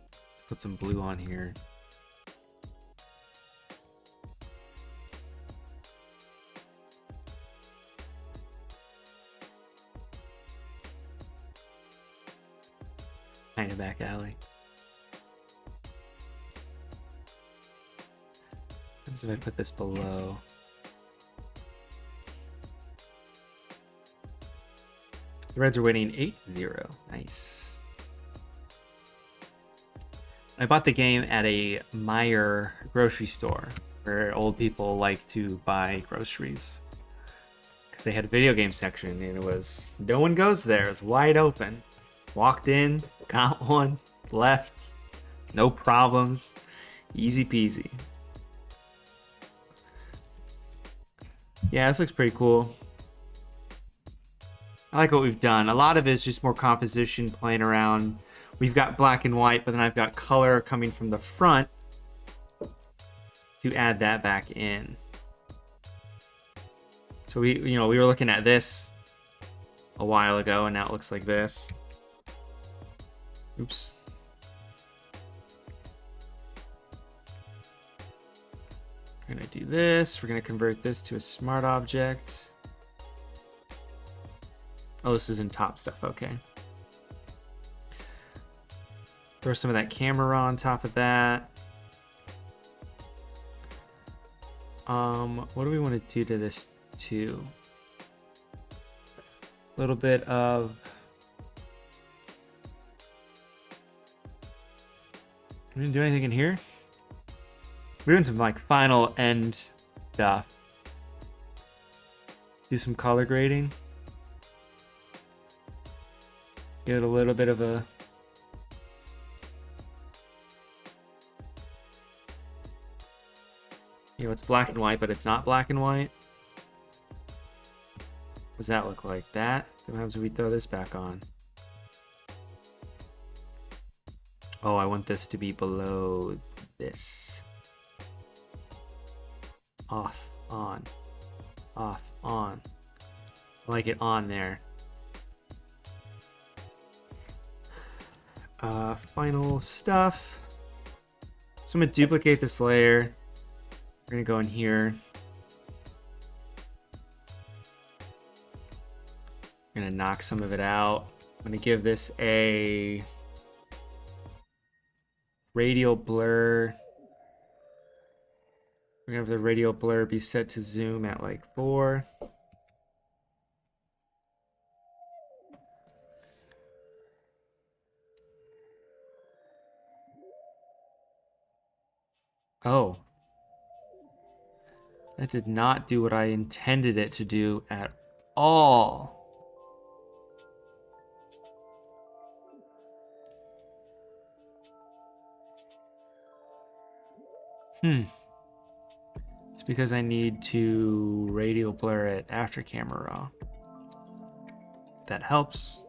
Let's put some blue on here. Kind of back alley. If I put this below. The Reds are winning 8-0. Nice. I bought the game at a Meijer grocery store where old people like to buy groceries. Because they had a video game section and it was, no one goes there. It was wide open. Walked in, got one, left. No problems. Easy peasy. Yeah, this looks pretty cool. I like what we've done. A lot of it is just more composition, playing around. We've got black and white, but then I've got color coming from the front to add that back in. So we were looking at this a while ago, and now it looks like this. Oops. We're gonna do this. We're gonna convert this to a smart object. Oh, this is in top stuff. Okay. Throw some of that camera on top of that. What do we want to do to this too? A little bit of. We didn't do anything in here. We're doing some like final end stuff. Do some color grading. Get a little bit of a. You know, it's black and white, but it's not black and white. What does that look like? That? What happens if we throw this back on? Oh, I want this to be below this. Off, on, off, on. I like it on there. Final stuff. So I'm gonna duplicate this layer. We're gonna go in here. I'm gonna knock some of it out. I'm gonna give this a radial blur. We're gonna have the radial blur be set to zoom at like 4. Oh. That did not do what I intended it to do at all. It's because I need to radial blur it after camera raw. That helps.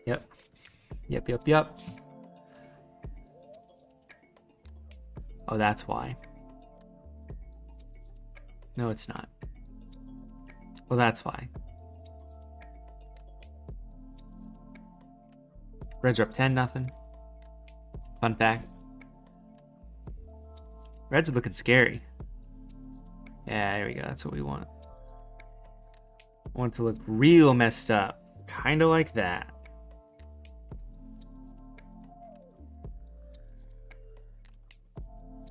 Yep. Yep. Oh, that's why. No, it's not. Well, that's why. Reds are up 10-0. Fun fact. Reds are looking scary. Yeah, there we go. That's what we want. I want it to look real messed up. Kind of like that.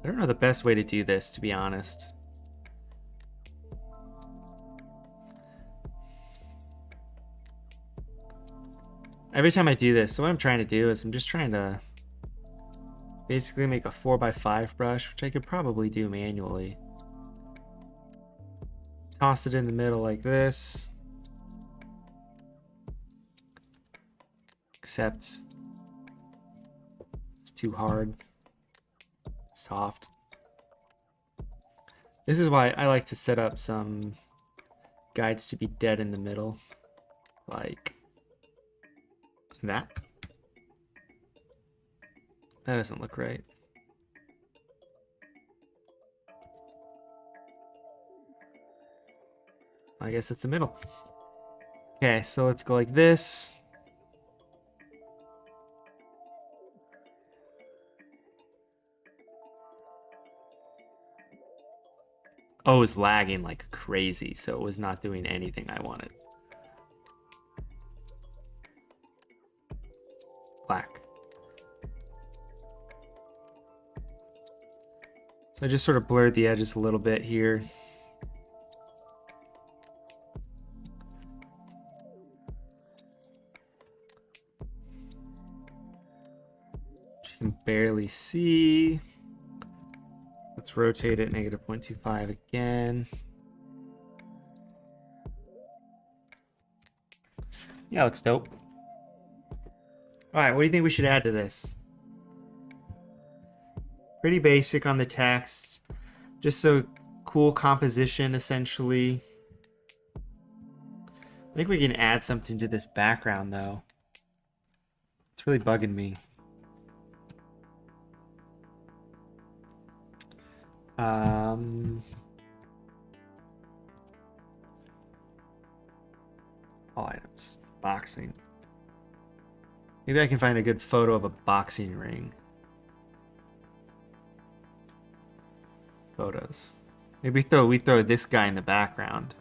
I don't know the best way to do this, to be honest. Every time I do this, so what I'm trying to do is I'm just trying to basically make a 4x5 brush, which I could probably do manually. Toss it in the middle like this. Except it's too hard. Soft. This is why I like to set up some guides to be dead in the middle. Like that. That doesn't look right. I guess it's the middle. Okay, so let's go like this. Oh, it was lagging like crazy, so it was not doing anything I wanted. Black. So I just sort of blurred the edges a little bit here. can barely see. Let's rotate it negative 0.25 again. Yeah, looks dope. All right, what do you think we should add to this? Pretty basic on the text. Just a cool composition, essentially. I think we can add something to this background, though. It's really bugging me. All items. Boxing. Maybe I can find a good photo of a boxing ring. Photos. Maybe we throw this guy in the background.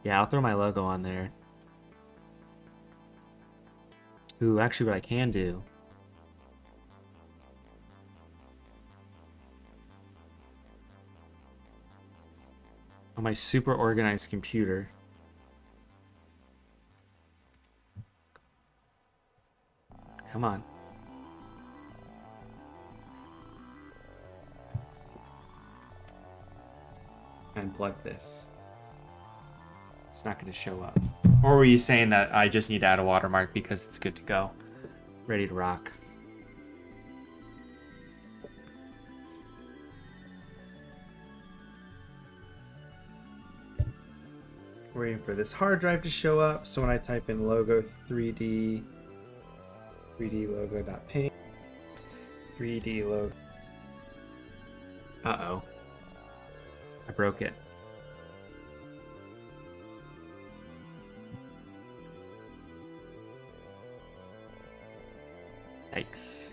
Yeah, I'll throw my logo on there. Ooh, actually what I can do. On my super organized computer. Come on. Unplug this. It's not going to show up. Or were you saying that I just need to add a watermark because it's good to go? Ready to rock. Waiting for this hard drive to show up. So when I type in logo 3D logo.ping, 3D logo. Uh-oh. I broke it. Yikes.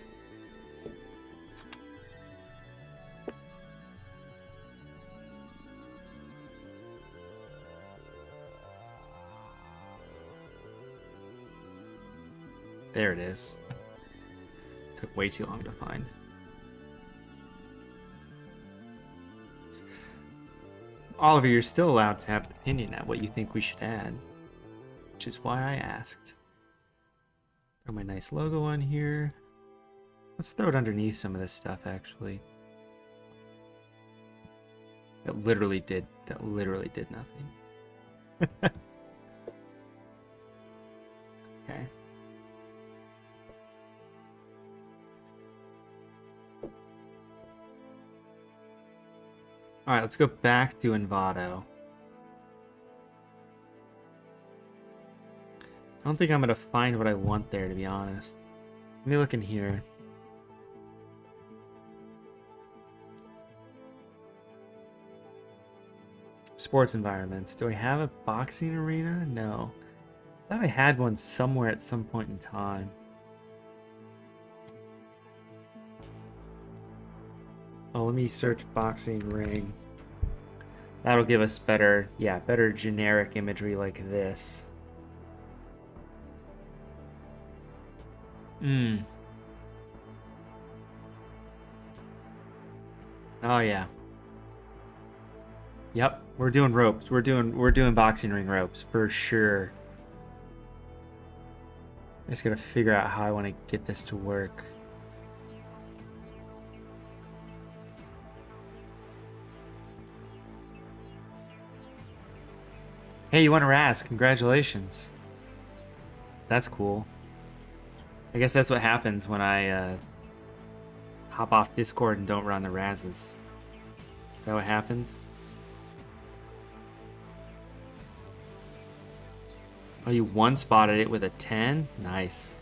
There it is. Took way too long to find. Oliver, you're still allowed to have an opinion at what you think we should add, which is why I asked. Throw my nice logo on here. Let's throw it underneath some of this stuff, actually. That literally did nothing. Okay. All right, let's go back to Envato. I don't think I'm gonna find what I want there, to be honest. Let me look in here. Sports environments. Do I have a boxing arena? No. I thought I had one somewhere at some point in time. Oh, let me search boxing ring. That'll give us better generic imagery like this. Oh yeah. Yep, we're doing ropes. We're doing boxing ring ropes for sure. I just gotta figure out how I want to get this to work. Hey, you won a Raz. Congratulations. That's cool. I guess that's what happens when I hop off Discord and don't run the Razes. Is that what happened? Oh, you one-spotted it with a 10? Nice.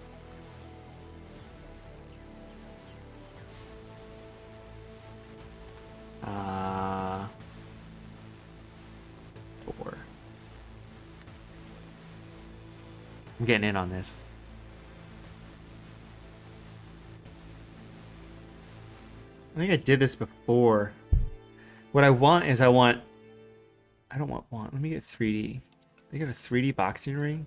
Four. I'm getting in on this. I think I did this before. What I want is I don't want. Let me get 3D. They got a 3D boxing ring?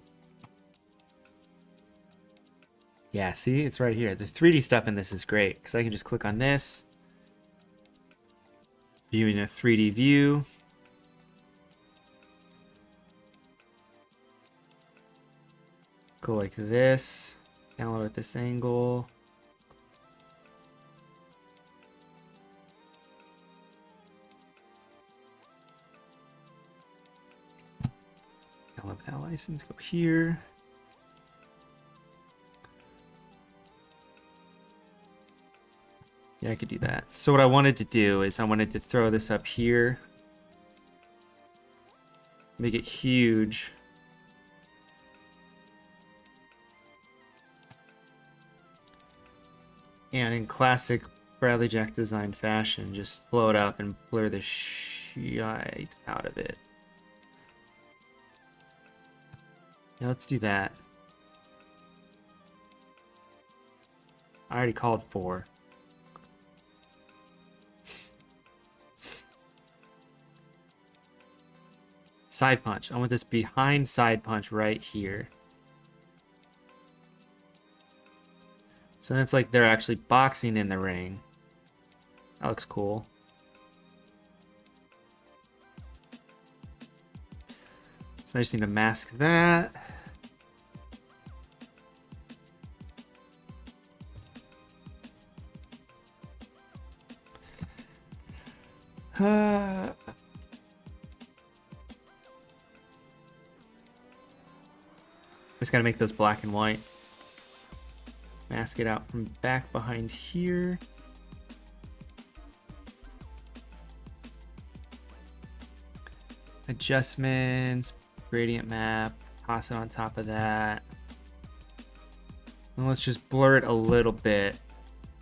Yeah, see? It's right here. The 3D stuff in this is great because I can just click on this. Viewing a 3D view. Go like this. Download at this angle. Download that license, go here. Yeah, I could do that. So what I wanted to do is I wanted to throw this up here. Make it huge. And in classic Bradley Jack design fashion, just blow it up and blur the shite out of it. Yeah, let's do that. I already called 4. Side punch. I want this behind side punch right here. So then it's like they're actually boxing in the ring. That looks cool. So I just need to mask that. Just gotta make those black and white. Mask it out from back behind here. Adjustments, gradient map, toss it on top of that. And let's just blur it a little bit.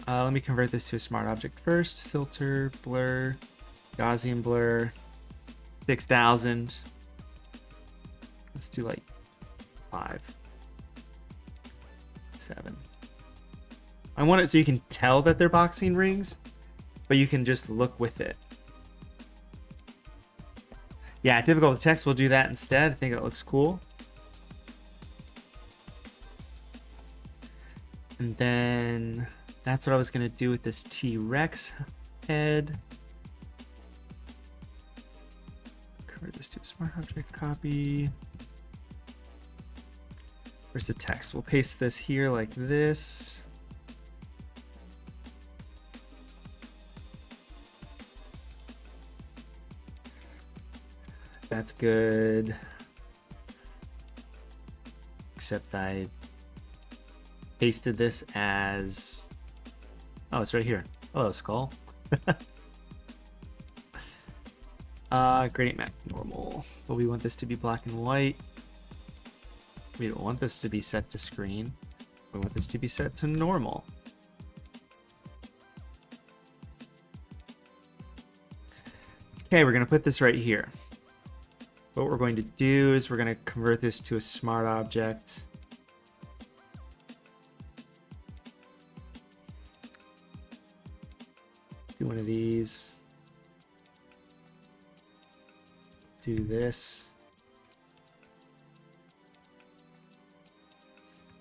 Let me convert this to a smart object first. Filter, blur, Gaussian blur, 6000. Let's do like 5, 7. I want it so you can tell that they're boxing rings, but you can just look with it. Yeah, typical with text, we'll do that instead. I think that looks cool. And then that's what I was going to do with this T-Rex head. Convert this to a smart object copy. Where's the text? We'll paste this here like this. That's good. Except I pasted this as... Oh, it's right here. Hello, skull. Gradient map normal. But we want this to be black and white. We don't want this to be set to screen. We want this to be set to normal. Okay, we're going to put this right here. What we're going to do is we're going to convert this to a smart object. Do one of these. Do this.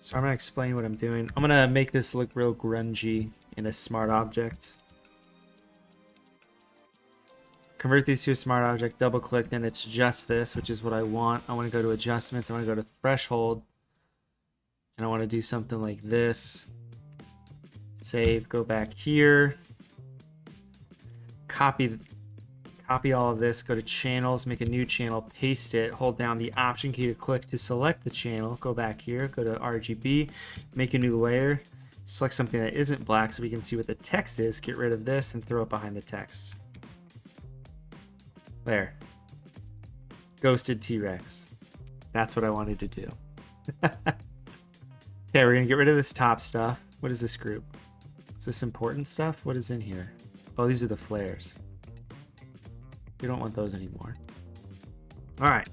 So I'm going to explain what I'm doing. I'm going to make this look real grungy in a smart object. Convert these to a smart object, double click, then it's just this, which is what I want. I want to go to adjustments, I want to go to threshold, and I want to do something like this. Save, go back here, copy all of this, go to channels, make a new channel, paste it, hold down the option key to click to select the channel, go back here, go to RGB, make a new layer, select something that isn't black so we can see what the text is, get rid of this and throw it behind the text. There. Ghosted T-Rex. That's what I wanted to do. Okay, we're going to get rid of this top stuff. What is this group? Is this important stuff? What is in here? Oh, these are the flares. We don't want those anymore. All right.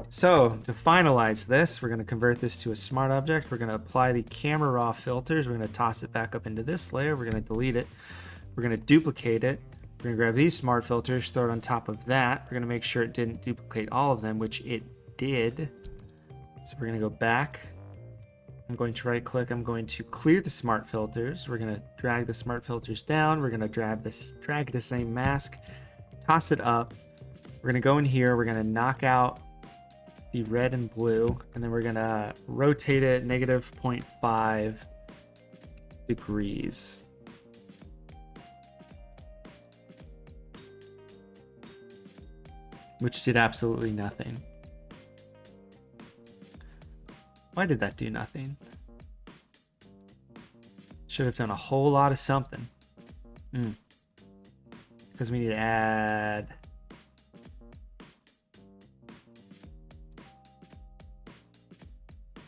So to finalize this, we're going to convert this to a smart object. We're going to apply the camera raw filters. We're going to toss it back up into this layer. We're going to delete it. We're going to duplicate it. We're going to grab these smart filters, throw it on top of that. We're going to make sure it didn't duplicate all of them, which it did. So we're going to go back. I'm going to right click. I'm going to clear the smart filters. We're going to drag the smart filters down. We're going to drag the same mask, toss it up. We're going to go in here. We're going to knock out be red and blue, and then we're gonna rotate it negative 0.5 degrees. Which did absolutely nothing. Why did that do nothing? Should have done a whole lot of something. Because we need to add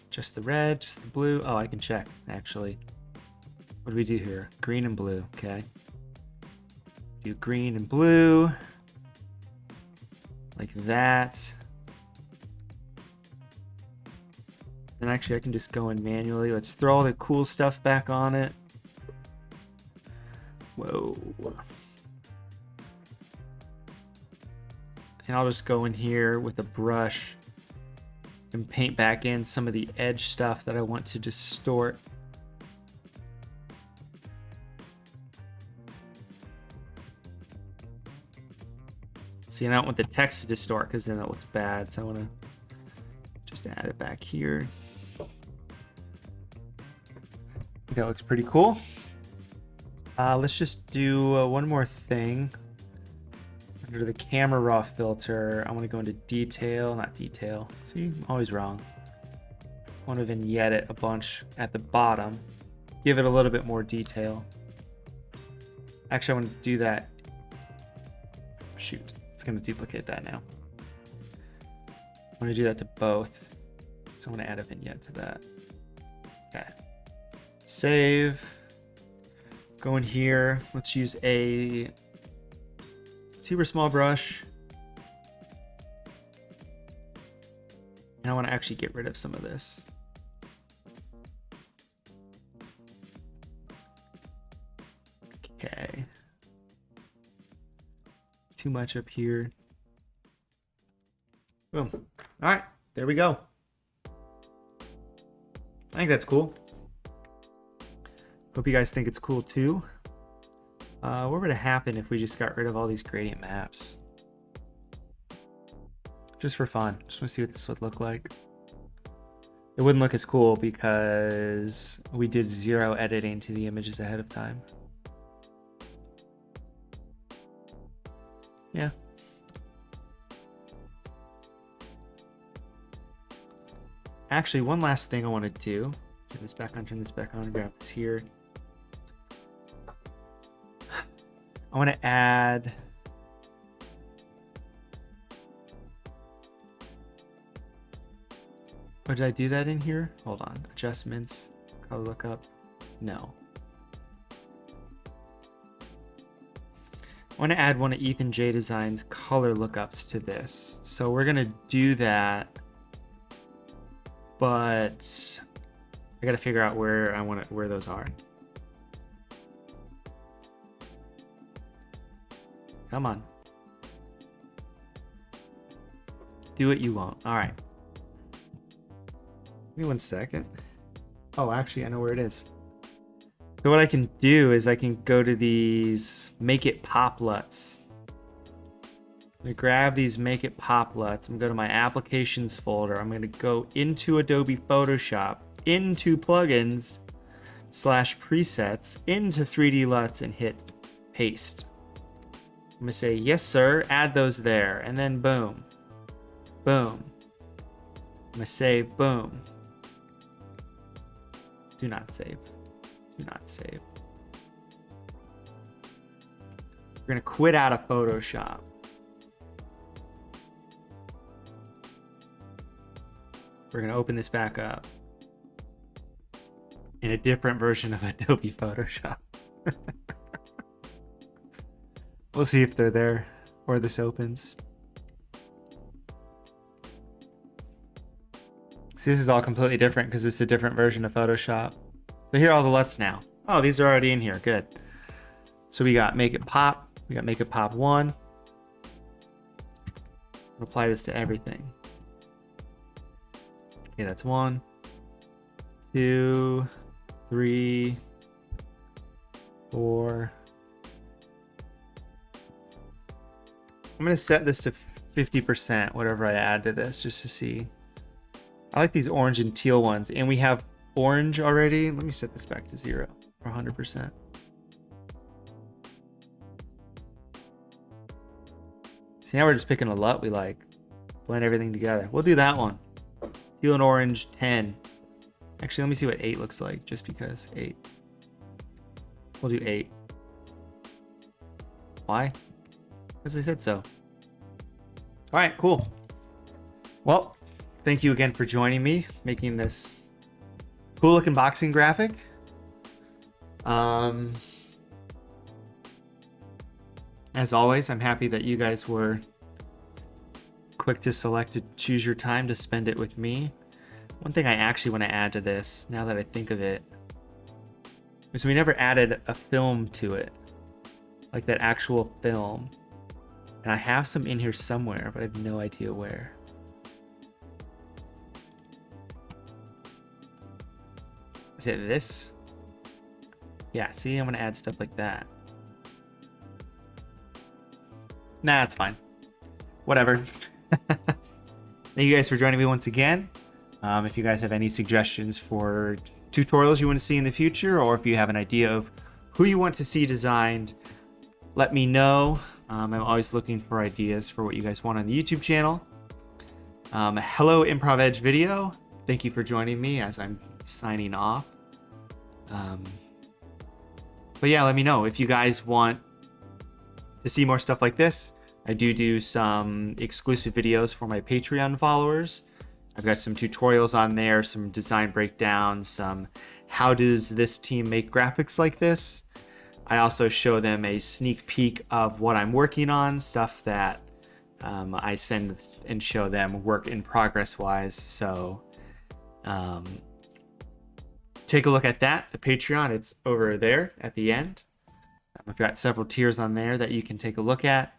just the red, just the blue. Oh, I can check, actually. What do we do here? Green and blue, okay. Do green and blue. Like that. And actually, I can just go in manually. Let's throw all the cool stuff back on it. Whoa. And I'll just go in here with a brush and paint back in some of the edge stuff that I want to distort. See, and I don't want the text to distort because then it looks bad. So I want to just add it back here. I think that looks pretty cool. Let's just do one more thing. Under the camera raw filter, I want to go into detail, not detail. See, I'm always wrong. I want to vignette it a bunch at the bottom. Give it a little bit more detail. Actually, I want to do that. Shoot, it's going to duplicate that now. I want to do that to both. So I want to add a vignette to that. Okay. Save. Go in here. Let's use a super small brush. And I want to actually get rid of some of this. Okay. Too much up here. Boom. All right, there we go. I think that's cool. Hope you guys think it's cool too. What would have happened if we just got rid of all these gradient maps? Just for fun. Just want to see what this would look like. It wouldn't look as cool because we did 0 editing to the images ahead of time. Yeah. Actually, one last thing I want to do. Turn this back on, turn this back on, and grab this here. I want to add oh, did I do that in here? Hold on. Adjustments, color lookup. No. I want to add one of Ethan J Design's color lookups to this. So we're going to do that, but I got to figure out where I want where those are. Come on. Do what you want. All right. Give me 1 second. Oh, actually, I know where it is. So what I can do is I can go to these Make It Pop LUTs. I'm going to grab these Make It Pop LUTs. I'm going to go to my Applications folder. I'm going to go into Adobe Photoshop, into Plugins, /presets, into 3D LUTs, and hit Paste. I'm going to say, yes, sir, add those there. And then boom. Boom. I'm going to save, boom. Do not save. Do not save. We're going to quit out of Photoshop. We're going to open this back up in a different version of Adobe Photoshop. We'll see if they're there or this opens. See, this is all completely different because it's a different version of Photoshop. So here are all the LUTs now. Oh, these are already in here. Good. So we got Make It Pop. We got Make It Pop 1. We'll apply this to everything. Okay, that's 1, 2, 3, 4. I'm going to set this to 50%, whatever I add to this, just to see. I like these orange and teal ones, and we have orange already. Let me set this back to 0 or 100%. See, now we're just picking a LUT we like. Blend everything together. We'll do that one. Teal and orange, 10. Actually, let me see what 8 looks like, just because. 8. We'll do 8. Why? Because I said so. All right, cool. Well, thank you again for joining me, making this cool looking boxing graphic. As always, I'm happy that you guys were quick to select to choose your time to spend it with me. One thing I actually want to add to this, now that I think of it, is we never added a film to it, like that actual film. And I have some in here somewhere, but I have no idea where. Is it this? Yeah, see, I'm gonna add stuff like that. Nah, it's fine. Whatever. Thank you guys for joining me once again. If you guys have any suggestions for tutorials you want to see in the future, or if you have an idea of who you want to see designed, let me know. I'm always looking for ideas for what you guys want on the YouTube channel. Hello, Improv Edge Video. Thank you for joining me as I'm signing off. But yeah, let me know if you guys want to see more stuff like this. I do some exclusive videos for my Patreon followers. I've got some tutorials on there, some design breakdowns, some how does this team make graphics like this. I also show them a sneak peek of what I'm working on, stuff that I send and show them work in progress wise. So take a look at that. The Patreon, it's over there at the end. I've got several tiers on there that you can take a look at.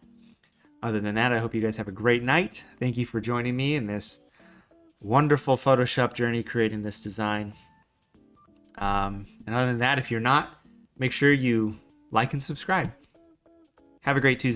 Other than that, I hope you guys have a great night. Thank you for joining me in this wonderful Photoshop journey creating this design. And other than that, if you're not, make sure you like and subscribe. Have a great Tuesday.